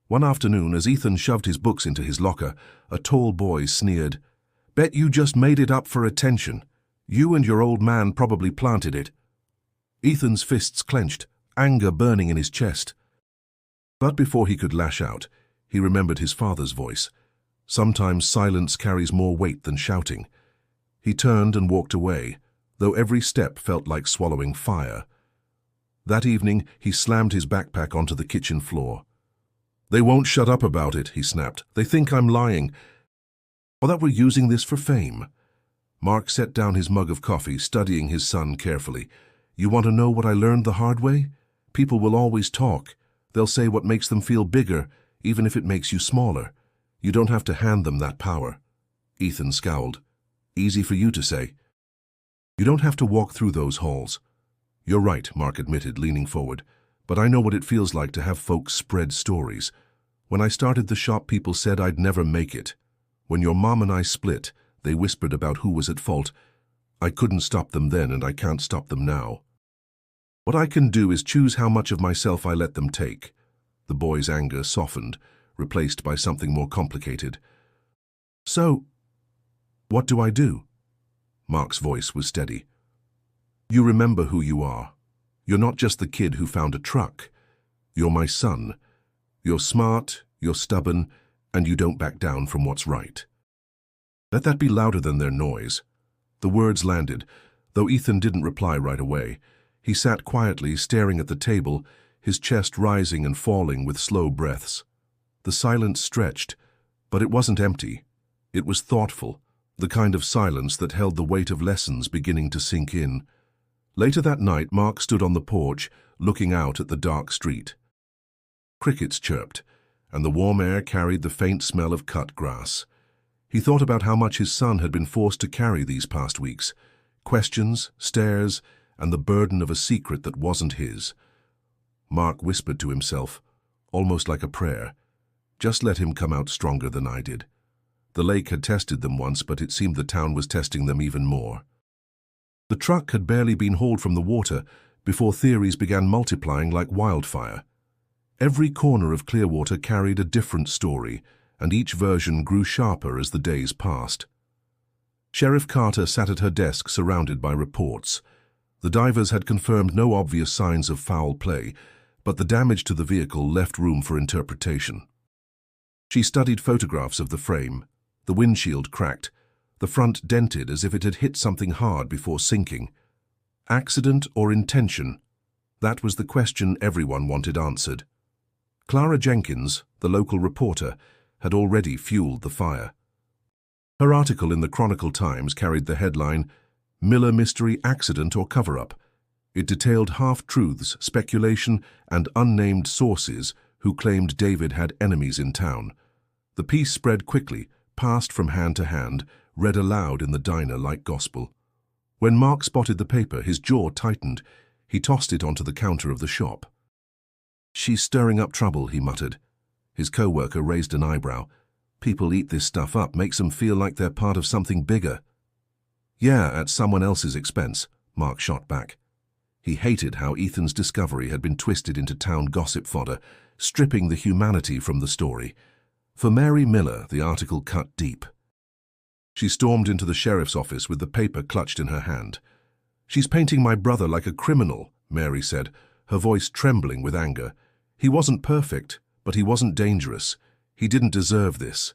One afternoon, as Ethan shoved his books into his locker, a tall boy sneered, "Bet you just made it up for attention. You and your old man probably planted it." Ethan's fists clenched, anger burning in his chest. But before he could lash out, he remembered his father's voice. Sometimes silence carries more weight than shouting. He turned and walked away, though every step felt like swallowing fire. That evening, he slammed his backpack onto the kitchen floor. "They won't shut up about it," he snapped. "They think I'm lying, or that we're using this for fame." Mark set down his mug of coffee, studying his son carefully. "You want to know what I learned the hard way? People will always talk. They'll say what makes them feel bigger, even if it makes you smaller. You don't have to hand them that power." Ethan scowled. "Easy for you to say. You don't have to walk through those halls." "You're right," Mark admitted, leaning forward. "But I know what it feels like to have folks spread stories. When I started the shop, people said I'd never make it. When your mom and I split, they whispered about who was at fault. I couldn't stop them then, and I can't stop them now. What I can do is choose how much of myself I let them take." The boy's anger softened, replaced by something more complicated. "So, what do I do?" Mark's voice was steady. "You remember who you are. You're not just the kid who found a truck. You're my son. You're smart, you're stubborn, and you don't back down from what's right." Let that be louder than their noise. The words landed, though Ethan didn't reply right away. He sat quietly, staring at the table, his chest rising and falling with slow breaths. The silence stretched, but it wasn't empty. It was thoughtful, the kind of silence that held the weight of lessons beginning to sink in. Later that night, Mark stood on the porch, looking out at the dark street. Crickets chirped, and the warm air carried the faint smell of cut grass. He thought about how much his son had been forced to carry these past weeks. Questions, stares, and the burden of a secret that wasn't his. Mark whispered to himself, almost like a prayer, "Just let him come out stronger than I did." The lake had tested them once, but it seemed the town was testing them even more. The truck had barely been hauled from the water before theories began multiplying like wildfire. Every corner of Clearwater carried a different story, and each version grew sharper as the days passed. Sheriff Carter sat at her desk surrounded by reports. The divers had confirmed no obvious signs of foul play, but the damage to the vehicle left room for interpretation. She studied photographs of the frame, the windshield cracked, the front dented as if it had hit something hard before sinking. Accident or intention? That was the question everyone wanted answered. Clara Jenkins, the local reporter, had already fueled the fire. Her article in the Chronicle Times carried the headline, "Miller Mystery Accident or Cover-Up." It detailed half-truths, speculation, and unnamed sources who claimed David had enemies in town. The piece spread quickly, passed from hand to hand, read aloud in the diner like gospel. When Mark spotted the paper, his jaw tightened. He tossed it onto the counter of the shop. "She's stirring up trouble," he muttered. His co-worker raised an eyebrow. "People eat this stuff up, makes them feel like they're part of something bigger." "Yeah, at someone else's expense," Mark shot back. He hated how Ethan's discovery had been twisted into town gossip fodder, stripping the humanity from the story. For Mary Miller, the article cut deep. She stormed into the sheriff's office with the paper clutched in her hand. "She's painting my brother like a criminal," Mary said, her voice trembling with anger. "He wasn't perfect, but he wasn't dangerous. He didn't deserve this."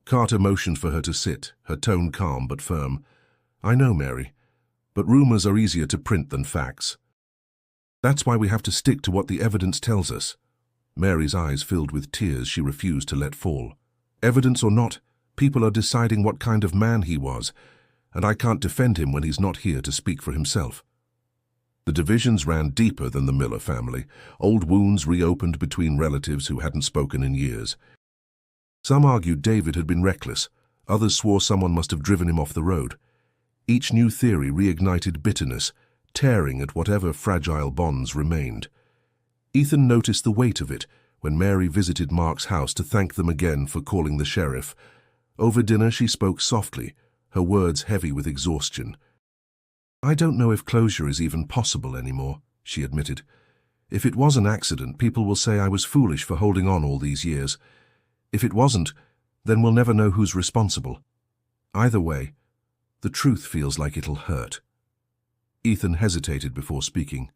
Carter motioned for her to sit, her tone calm but firm. "I know, Mary, but rumors are easier to print than facts. That's why we have to stick to what the evidence tells us." Mary's eyes filled with tears she refused to let fall. "Evidence or not, people are deciding what kind of man he was, and I can't defend him when he's not here to speak for himself." The divisions ran deeper than the Miller family. Old wounds reopened between relatives who hadn't spoken in years. Some argued David had been reckless. Others swore someone must have driven him off the road. Each new theory reignited bitterness, tearing at whatever fragile bonds remained. Ethan noticed the weight of it when Mary visited Mark's house to thank them again for calling the sheriff. Over dinner she spoke softly, her words heavy with exhaustion. "I don't know if closure is even possible anymore," she admitted. "If it was an accident, people will say I was foolish for holding on all these years. If it wasn't, then we'll never know who's responsible. Either way, the truth feels like it'll hurt." Ethan hesitated before speaking.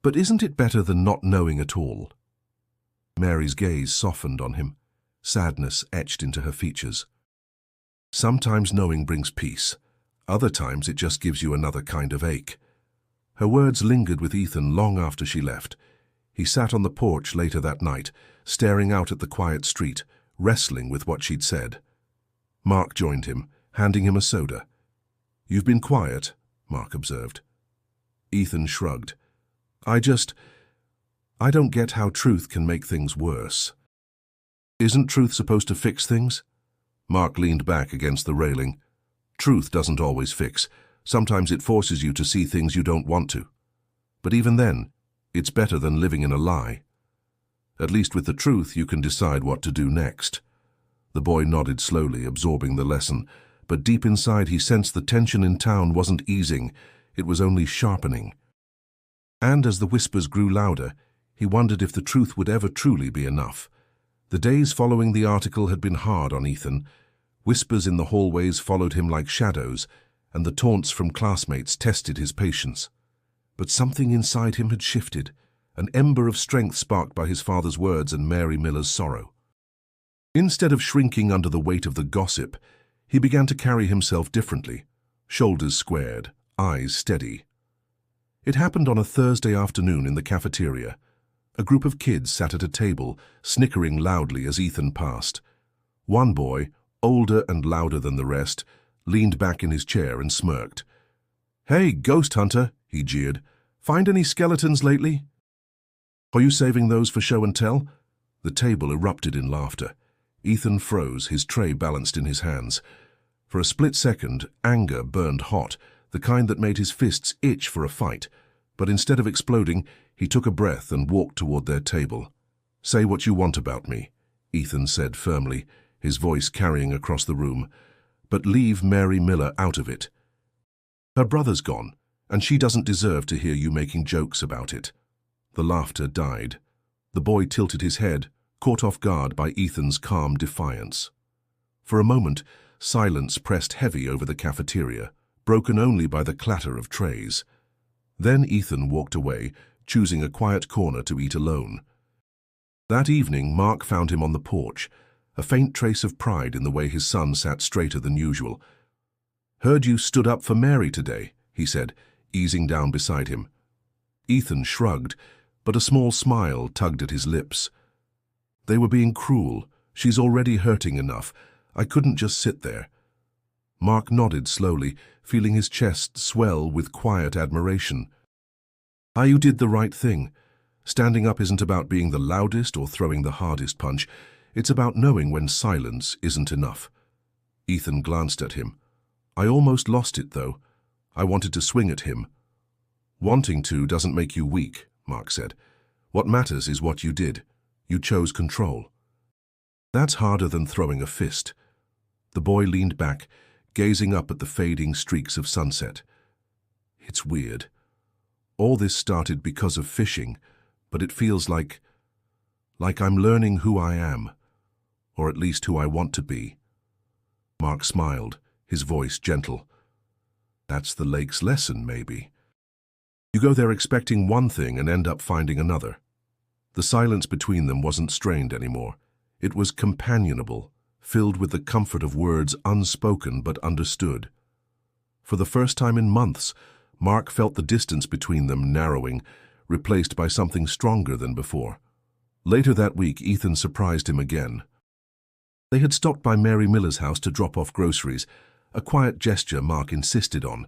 But isn't it better than not knowing at all? Mary's gaze softened on him, sadness etched into her features. Sometimes knowing brings peace. Other times it just gives you another kind of ache. Her words lingered with Ethan long after she left. He sat on the porch later that night, staring out at the quiet street, wrestling with what she'd said. Mark joined him, handing him a soda. "You've been quiet," Mark observed. Ethan shrugged. I don't get how truth can make things worse." "Isn't truth supposed to fix things?" Mark leaned back against the railing. "Truth doesn't always fix. Sometimes it forces you to see things you don't want to. But even then, it's better than living in a lie. At least with the truth, you can decide what to do next." The boy nodded slowly, absorbing the lesson, but deep inside he sensed the tension in town wasn't easing, it was only sharpening. And as the whispers grew louder, he wondered if the truth would ever truly be enough. The days following the article had been hard on Ethan. Whispers in the hallways followed him like shadows, and the taunts from classmates tested his patience. But something inside him had shifted, an ember of strength sparked by his father's words and Mary Miller's sorrow. Instead of shrinking under the weight of the gossip, he began to carry himself differently, shoulders squared, eyes steady. It happened on a Thursday afternoon in the cafeteria. A group of kids sat at a table, snickering loudly as Ethan passed. One boy, older and louder than the rest, leaned back in his chair and smirked. "Hey, ghost hunter," he jeered. "Find any skeletons lately?" "Are you saving those for show and tell?" The table erupted in laughter. Ethan froze, his tray balanced in his hands. For a split second, anger burned hot, the kind that made his fists itch for a fight. But instead of exploding, he took a breath and walked toward their table. "Say what you want about me," Ethan said firmly, his voice carrying across the room. "But leave Mary Miller out of it. Her brother's gone, and she doesn't deserve to hear you making jokes about it." The laughter died. The boy tilted his head, caught off guard by Ethan's calm defiance. For a moment, silence pressed heavy over the cafeteria, broken only by the clatter of trays. Then Ethan walked away, choosing a quiet corner to eat alone. That evening, Mark found him on the porch, a faint trace of pride in the way his son sat straighter than usual. "Heard you stood up for Mary today," he said, easing down beside him. Ethan shrugged, but a small smile tugged at his lips. "They were being cruel. She's already hurting enough. I couldn't just sit there." Mark nodded slowly, feeling his chest swell with quiet admiration. "You did the right thing. Standing up isn't about being the loudest or throwing the hardest punch. It's about knowing when silence isn't enough." Ethan glanced at him. "I almost lost it, though. I wanted to swing at him." "Wanting to doesn't make you weak," Mark said. "What matters is what you did. You chose control. That's harder than throwing a fist." The boy leaned back, gazing up at the fading streaks of sunset. "It's weird. All this started because of fishing, but it feels like I'm learning who I am, or at least who I want to be." Mark smiled, his voice gentle. "That's the lake's lesson, maybe. You go there expecting one thing and end up finding another." The silence between them wasn't strained anymore. It was companionable, filled with the comfort of words unspoken but understood. For the first time in months, Mark felt the distance between them narrowing, replaced by something stronger than before. Later that week, Ethan surprised him again. They had stopped by Mary Miller's house to drop off groceries, a quiet gesture Mark insisted on.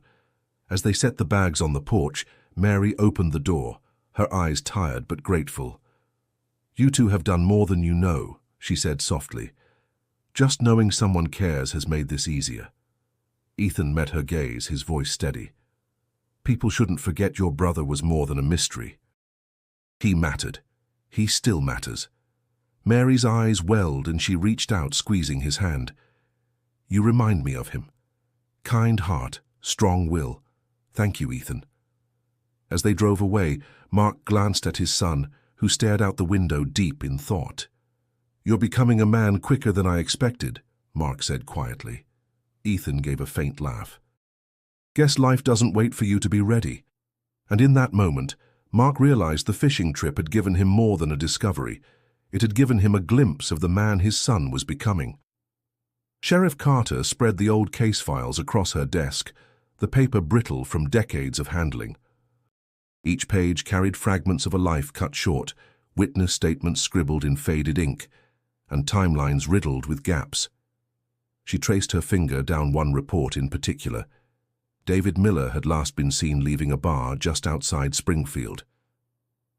As they set the bags on the porch, Mary opened the door, her eyes tired but grateful. "You two have done more than you know," she said softly. "Just knowing someone cares has made this easier." Ethan met her gaze, his voice steady. "People shouldn't forget your brother was more than a mystery. He mattered. He still matters." Mary's eyes welled and she reached out, squeezing his hand. "You remind me of him. Kind heart, strong will. Thank you, Ethan." As they drove away, Mark glanced at his son, who stared out the window deep in thought. "You're becoming a man quicker than I expected," Mark said quietly. Ethan gave a faint laugh. Guess life doesn't wait for you to be ready. And in that moment, Mark realized the fishing trip had given him more than a discovery. It had given him a glimpse of the man his son was becoming. Sheriff Carter spread the old case files across her desk, the paper brittle from decades of handling. Each page carried fragments of a life cut short, witness statements scribbled in faded ink, and timelines riddled with gaps. She traced her finger down one report in particular. David Miller had last been seen leaving a bar just outside Springfield.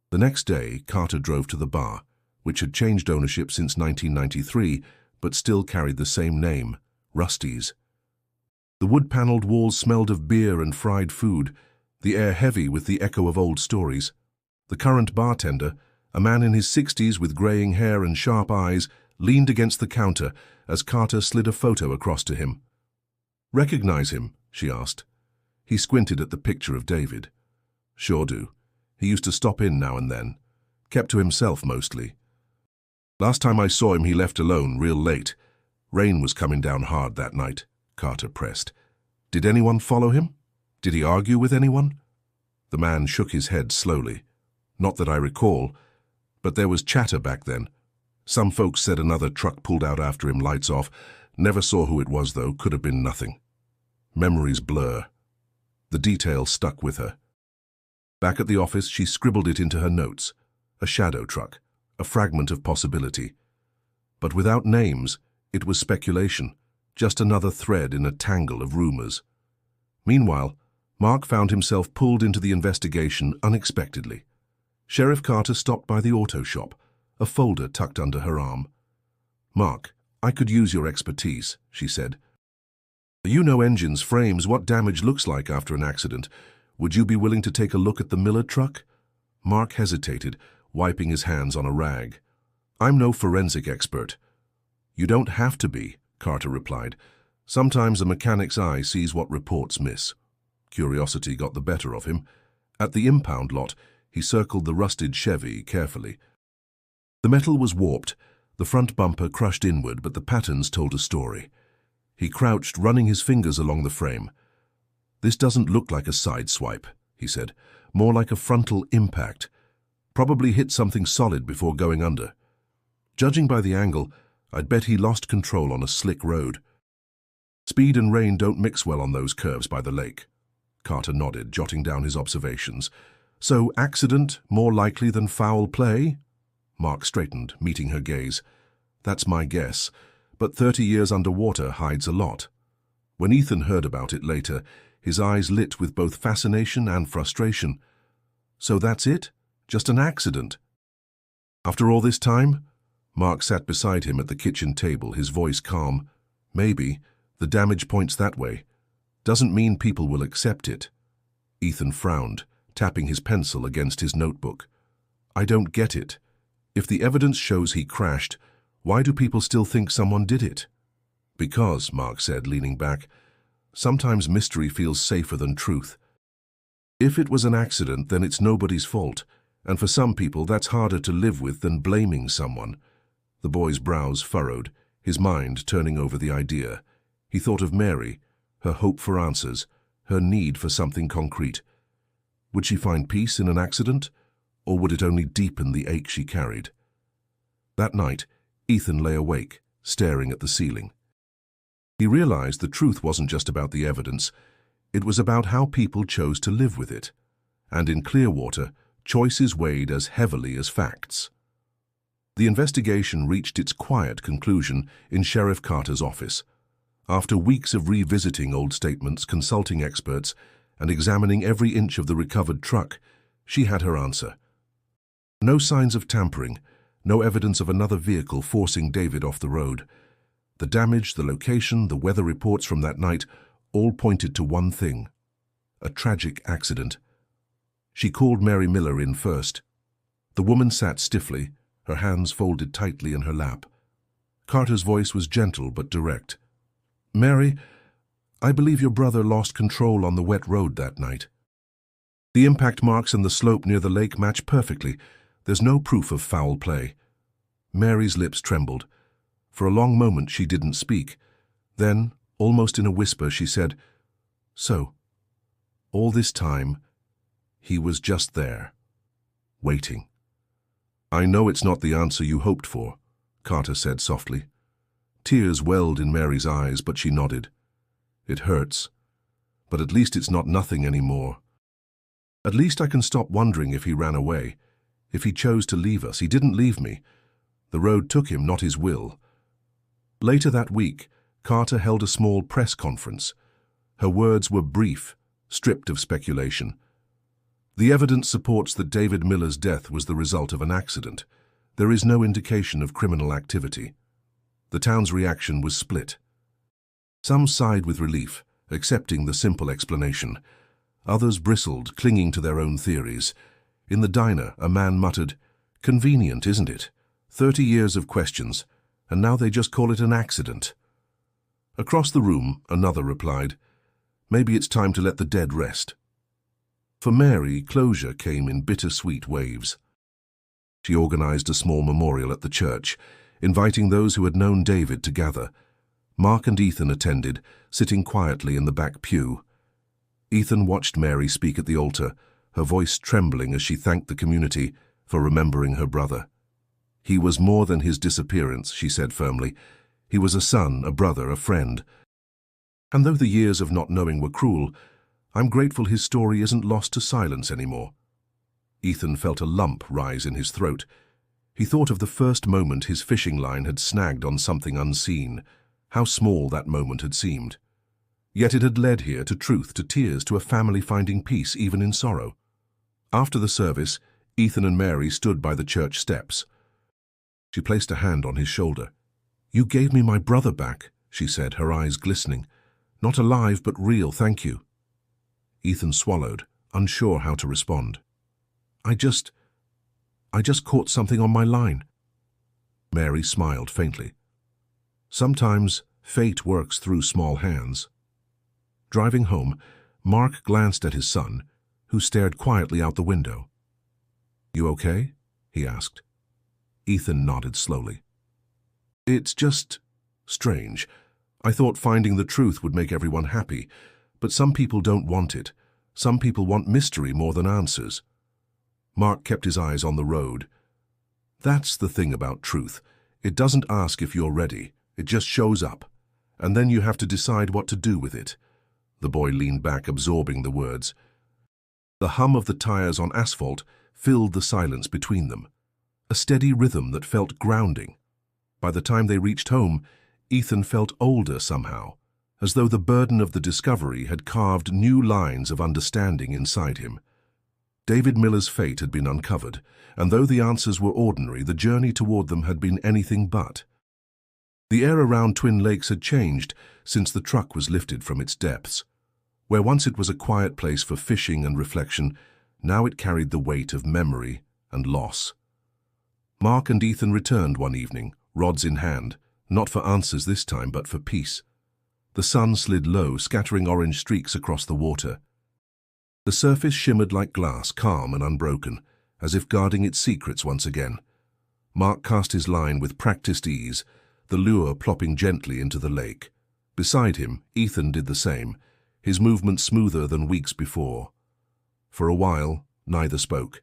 The next day, Carter drove to the bar, which had changed ownership since 1993, but still carried the same name, Rusty's. The wood-paneled walls smelled of beer and fried food, the air heavy with the echo of old stories. The current bartender, a man in his 60s with graying hair and sharp eyes, leaned against the counter as Carter slid a photo across to him. "Recognize him?" she asked. He squinted at the picture of David. "Sure do. He used to stop in now and then. Kept to himself mostly. Last time I saw him he left alone, real late. Rain was coming down hard that night," Carter pressed. "Did anyone follow him? Did he argue with anyone?" The man shook his head slowly. "Not that I recall, but there was chatter back then. Some folks said another truck pulled out after him, lights off. Never saw who it was, though. Could have been nothing." Memories blur. The detail stuck with her. Back at the office, she scribbled it into her notes. A shadow truck, a fragment of possibility. But without names, it was speculation, just another thread in a tangle of rumors. Meanwhile, Mark found himself pulled into the investigation unexpectedly. Sheriff Carter stopped by the auto shop, a folder tucked under her arm. "Mark, I could use your expertise," she said. "You know engines, frames, what damage looks like after an accident. Would you be willing to take a look at the Miller truck?" Mark hesitated, wiping his hands on a rag. "I'm no forensic expert." "You don't have to be," Carter replied. "Sometimes a mechanic's eye sees what reports miss." Curiosity got the better of him. At the impound lot, he circled the rusted Chevy carefully. The metal was warped, the front bumper crushed inward, but the patterns told a story. He crouched, running his fingers along the frame. "This doesn't look like a side swipe," he said. "More like a frontal impact. Probably hit something solid before going under. Judging by the angle, I'd bet he lost control on a slick road. Speed and rain don't mix well on those curves by the lake." Carter nodded, jotting down his observations. "So accident more likely than foul play?" Mark straightened, meeting her gaze. "That's my guess, but 30 years underwater hides a lot." When Ethan heard about it later, his eyes lit with both fascination and frustration. "So that's it? Just an accident?" "After all this time?" Mark sat beside him at the kitchen table, his voice calm. "Maybe. The damage points that way. Doesn't mean people will accept it." Ethan frowned, tapping his pencil against his notebook. "I don't get it. If the evidence shows he crashed, why do people still think someone did it?" "Because," Mark said, leaning back, "sometimes mystery feels safer than truth. If it was an accident, then it's nobody's fault, and for some people that's harder to live with than blaming someone." The boy's brows furrowed, his mind turning over the idea. He thought of Mary, her hope for answers, her need for something concrete. Would she find peace in an accident, or would it only deepen the ache she carried? That night, Ethan lay awake, staring at the ceiling. He realized the truth wasn't just about the evidence, it was about how people chose to live with it. And in Clearwater, choices weighed as heavily as facts. The investigation reached its quiet conclusion in Sheriff Carter's office. After weeks of revisiting old statements, consulting experts, and examining every inch of the recovered truck, she had her answer. No signs of tampering, no evidence of another vehicle forcing David off the road. The damage, the location, the weather reports from that night all pointed to one thing: a tragic accident. She called Mary Miller in first. The woman sat stiffly, her hands folded tightly in her lap. Carter's voice was gentle but direct. "Mary, I believe your brother lost control on the wet road that night. The impact marks and the slope near the lake match perfectly. There's no proof of foul play." Mary's lips trembled. For a long moment she didn't speak. Then, almost in a whisper, she said, "So, All this time, he was just there, waiting. "I know it's not the answer you hoped for," Carter said softly. Tears welled in Mary's eyes, but she nodded. "It hurts, but at least it's not nothing anymore. At least I can stop wondering if he ran away, if he chose to leave us. He didn't leave me. The road took him, not his will." Later that week, Carter held a small press conference. Her words were brief, stripped of speculation. "The evidence supports that David Miller's death was the result of an accident. There is no indication of criminal activity." The town's reaction was split. Some sighed with relief, accepting the simple explanation. Others bristled, clinging to their own theories. In the diner, a man muttered, "Convenient, isn't it? 30 years of questions, and now they just call it an accident." Across the room, another replied, "Maybe it's time to let the dead rest." For Mary, closure came in bittersweet waves. She organized a small memorial at the church, inviting those who had known David to gather. Mark and Ethan attended, sitting quietly in the back pew. Ethan watched Mary speak at the altar, her voice trembling as she thanked the community for remembering her brother. "He was more than his disappearance," she said firmly. "He was a son, a brother, a friend. And though the years of not knowing were cruel, I'm grateful his story isn't lost to silence anymore." Ethan felt a lump rise in his throat. He thought of the first moment his fishing line had snagged on something unseen, how small that moment had seemed. Yet it had led here to truth, to tears, to a family finding peace even in sorrow. After the service, Ethan and Mary stood by the church steps. She placed a hand on his shoulder. "You gave me my brother back," she said, her eyes glistening. "Not alive, but real, thank you." Ethan swallowed, unsure how to respond. I just caught something on my line." Mary smiled faintly. "Sometimes fate works through small hands." Driving home, Mark glanced at his son, who stared quietly out the window. "You okay?" he asked. Ethan nodded slowly. "It's just strange. I thought finding the truth would make everyone happy, but some people don't want it. Some people want mystery more than answers." Mark kept his eyes on the road. "That's the thing about truth. It doesn't ask if you're ready. It just shows up. And then you have to decide what to do with it." The boy leaned back, absorbing the words. The hum of the tires on asphalt filled the silence between them, a steady rhythm that felt grounding. By the time they reached home, Ethan felt older somehow, as though the burden of the discovery had carved new lines of understanding inside him. David Miller's fate had been uncovered, and though the answers were ordinary, the journey toward them had been anything but. The air around Twin Lakes had changed since the truck was lifted from its depths. Where once it was a quiet place for fishing and reflection, now it carried the weight of memory and loss. Mark and Ethan returned one evening, rods in hand, not for answers this time, but for peace. The sun slid low, scattering orange streaks across the water. The surface shimmered like glass, calm and unbroken, as if guarding its secrets once again. Mark cast his line with practiced ease, the lure plopping gently into the lake. Beside him, Ethan did the same, his movement smoother than weeks before. For a while, neither spoke.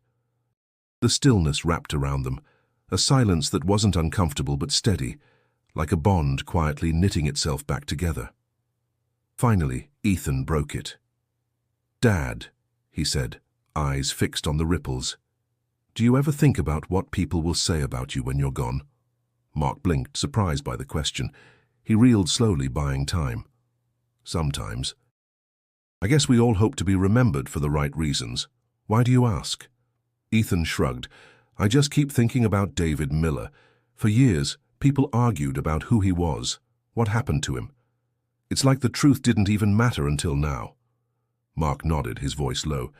The stillness wrapped around them, a silence that wasn't uncomfortable but steady, like a bond quietly knitting itself back together. Finally, Ethan broke it. "Dad," he said, eyes fixed on the ripples, "do you ever think about what people will say about you when you're gone?" Mark blinked, surprised by the question. He reeled slowly, buying time. "Sometimes. I guess we all hope to be remembered for the right reasons. Why do you ask?" Ethan shrugged. "I just keep thinking about David Miller. For years, people argued about who he was, what happened to him. It's like the truth didn't even matter until now." Mark nodded, his voice low.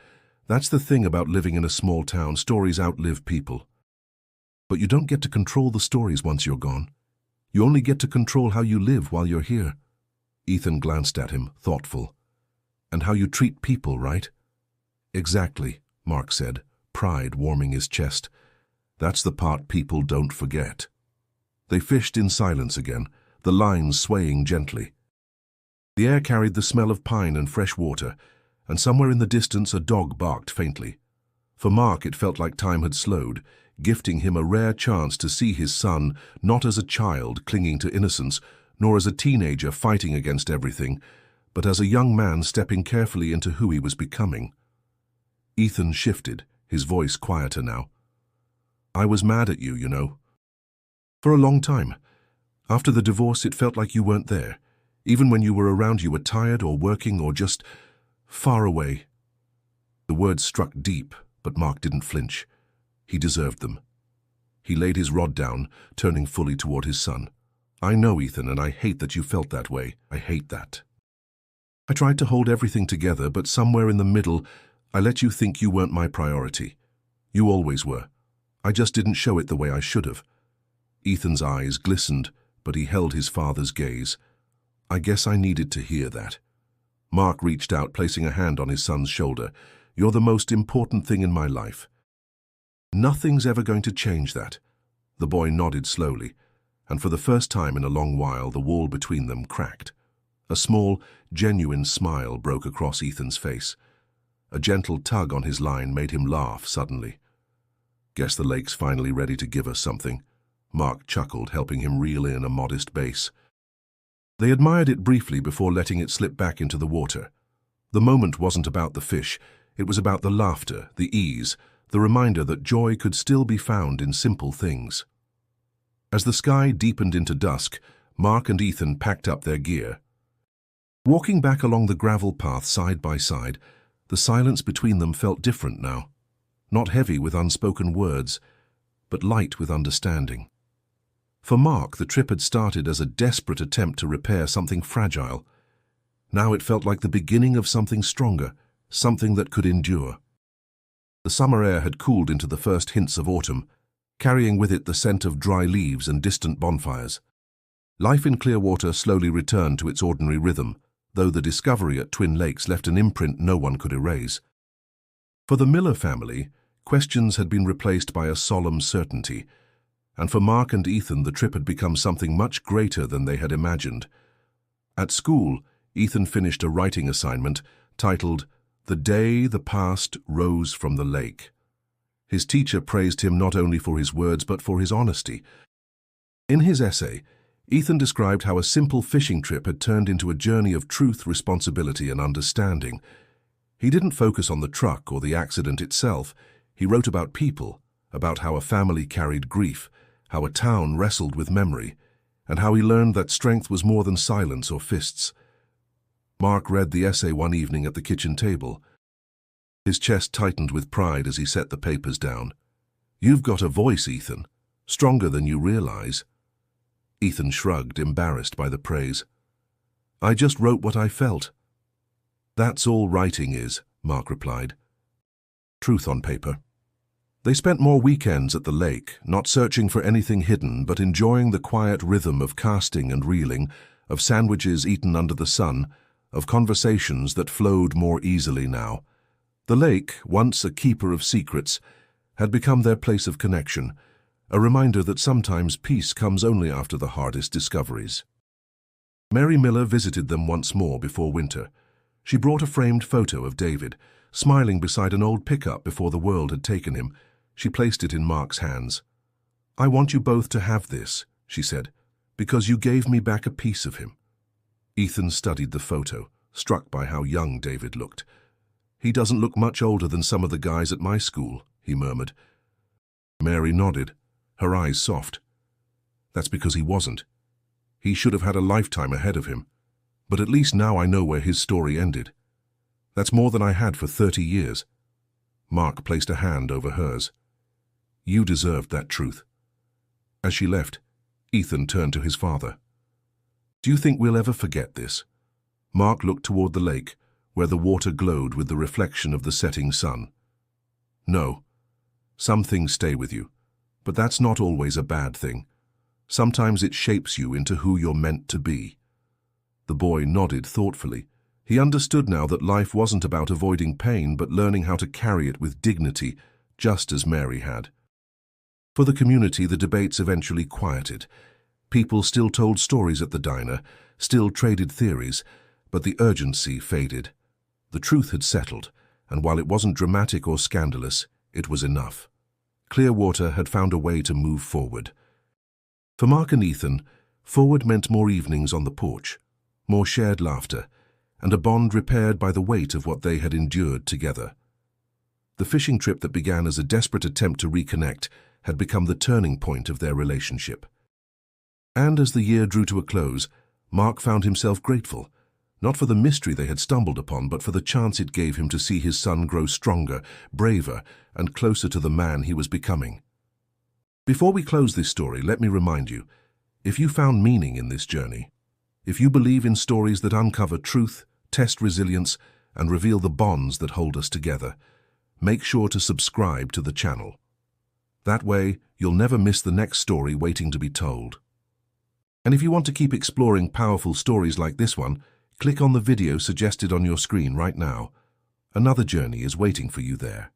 "That's the thing about living in a small town. Stories outlive people. But you don't get to control the stories once you're gone. You only get to control how you live while you're here." Ethan glanced at him, thoughtful. "And how you treat people, right?" "Exactly," Mark said, pride warming his chest. "That's the part people don't forget." They fished in silence again, the lines swaying gently. The air carried the smell of pine and fresh water, and somewhere in the distance a dog barked faintly. For Mark, it felt like time had slowed, gifting him a rare chance to see his son not as a child clinging to innocence, nor as a teenager fighting against everything, but as a young man stepping carefully into who he was becoming. Ethan shifted, his voice quieter now. "I was mad at you, you know. For a long time. After the divorce, it felt like you weren't there. Even when you were around, you were tired or working or just far away." The words struck deep, but Mark didn't flinch. He deserved them. He laid his rod down, turning fully toward his son. "I know, Ethan, and I hate that you felt that way. I hate that. I tried to hold everything together, but somewhere in the middle, I let you think you weren't my priority. You always were. I just didn't show it the way I should have." Ethan's eyes glistened, but he held his father's gaze. "I guess I needed to hear that." Mark reached out, placing a hand on his son's shoulder. "You're the most important thing in my life. Nothing's ever going to change that." The boy nodded slowly, and for the first time in a long while, the wall between them cracked. A small, genuine smile broke across Ethan's face. A gentle tug on his line made him laugh suddenly. "Guess the lake's finally ready to give us something." Mark chuckled, helping him reel in a modest bass. They admired it briefly before letting it slip back into the water. The moment wasn't about the fish, it was about the laughter, the ease, the reminder that joy could still be found in simple things. As the sky deepened into dusk, Mark and Ethan packed up their gear. Walking back along the gravel path side by side, the silence between them felt different now. Not heavy with unspoken words, but light with understanding. For Mark, the trip had started as a desperate attempt to repair something fragile. Now it felt like the beginning of something stronger, something that could endure. The summer air had cooled into the first hints of autumn, carrying with it the scent of dry leaves and distant bonfires. Life in Clearwater slowly returned to its ordinary rhythm, though the discovery at Twin Lakes left an imprint no one could erase. For the Miller family, questions had been replaced by a solemn certainty, and for Mark and Ethan the trip had become something much greater than they had imagined. At school, Ethan finished a writing assignment titled "The Day the Past Rose from the Lake." His teacher praised him not only for his words but for his honesty. In his essay, Ethan described how a simple fishing trip had turned into a journey of truth, responsibility, and understanding. He didn't focus on the truck or the accident itself. He wrote about people, about how a family carried grief, how a town wrestled with memory, and how he learned that strength was more than silence or fists. Mark read the essay one evening at the kitchen table. His chest tightened with pride as he set the papers down. "You've got a voice, Ethan, stronger than you realize." Ethan shrugged, embarrassed by the praise. "I just wrote what I felt." "That's all writing is," Mark replied. Truth on paper. They spent more weekends at the lake, not searching for anything hidden, but enjoying the quiet rhythm of casting and reeling, of sandwiches eaten under the sun, of conversations that flowed more easily now. The lake, once a keeper of secrets, had become their place of connection, a reminder that sometimes peace comes only after the hardest discoveries. Mary Miller visited them once more before winter. She brought a framed photo of David, smiling beside an old pickup before the world had taken him. She placed it in Mark's hands. "I want you both to have this," she said, "because you gave me back a piece of him." Ethan studied the photo, struck by how young David looked. "He doesn't look much older than some of the guys at my school," he murmured. Mary nodded, her eyes soft. "That's because he wasn't. He should have had a lifetime ahead of him. But at least now I know where his story ended. That's more than I had for 30 years. Mark placed a hand over hers. "You deserved that truth." As she left, Ethan turned to his father. "Do you think we'll ever forget this?" Mark looked toward the lake, where the water glowed with the reflection of the setting sun. "No. Some things stay with you, but that's not always a bad thing. Sometimes it shapes you into who you're meant to be." The boy nodded thoughtfully. He understood now that life wasn't about avoiding pain, but learning how to carry it with dignity, just as Mary had. For the community, the debates eventually quieted. People still told stories at the diner, still traded theories, but the urgency faded. The truth had settled, and while it wasn't dramatic or scandalous, it was enough. Clearwater had found a way to move forward. For Mark and Ethan, forward meant more evenings on the porch, more shared laughter, and a bond repaired by the weight of what they had endured together. The fishing trip that began as a desperate attempt to reconnect had become the turning point of their relationship. And as the year drew to a close, Mark found himself grateful, not for the mystery they had stumbled upon, but for the chance it gave him to see his son grow stronger, braver, and closer to the man he was becoming. Before we close this story, let me remind you, if you found meaning in this journey, if you believe in stories that uncover truth, test resilience, and reveal the bonds that hold us together, make sure to subscribe to the channel. That way, you'll never miss the next story waiting to be told. And if you want to keep exploring powerful stories like this one, click on the video suggested on your screen right now. Another journey is waiting for you there.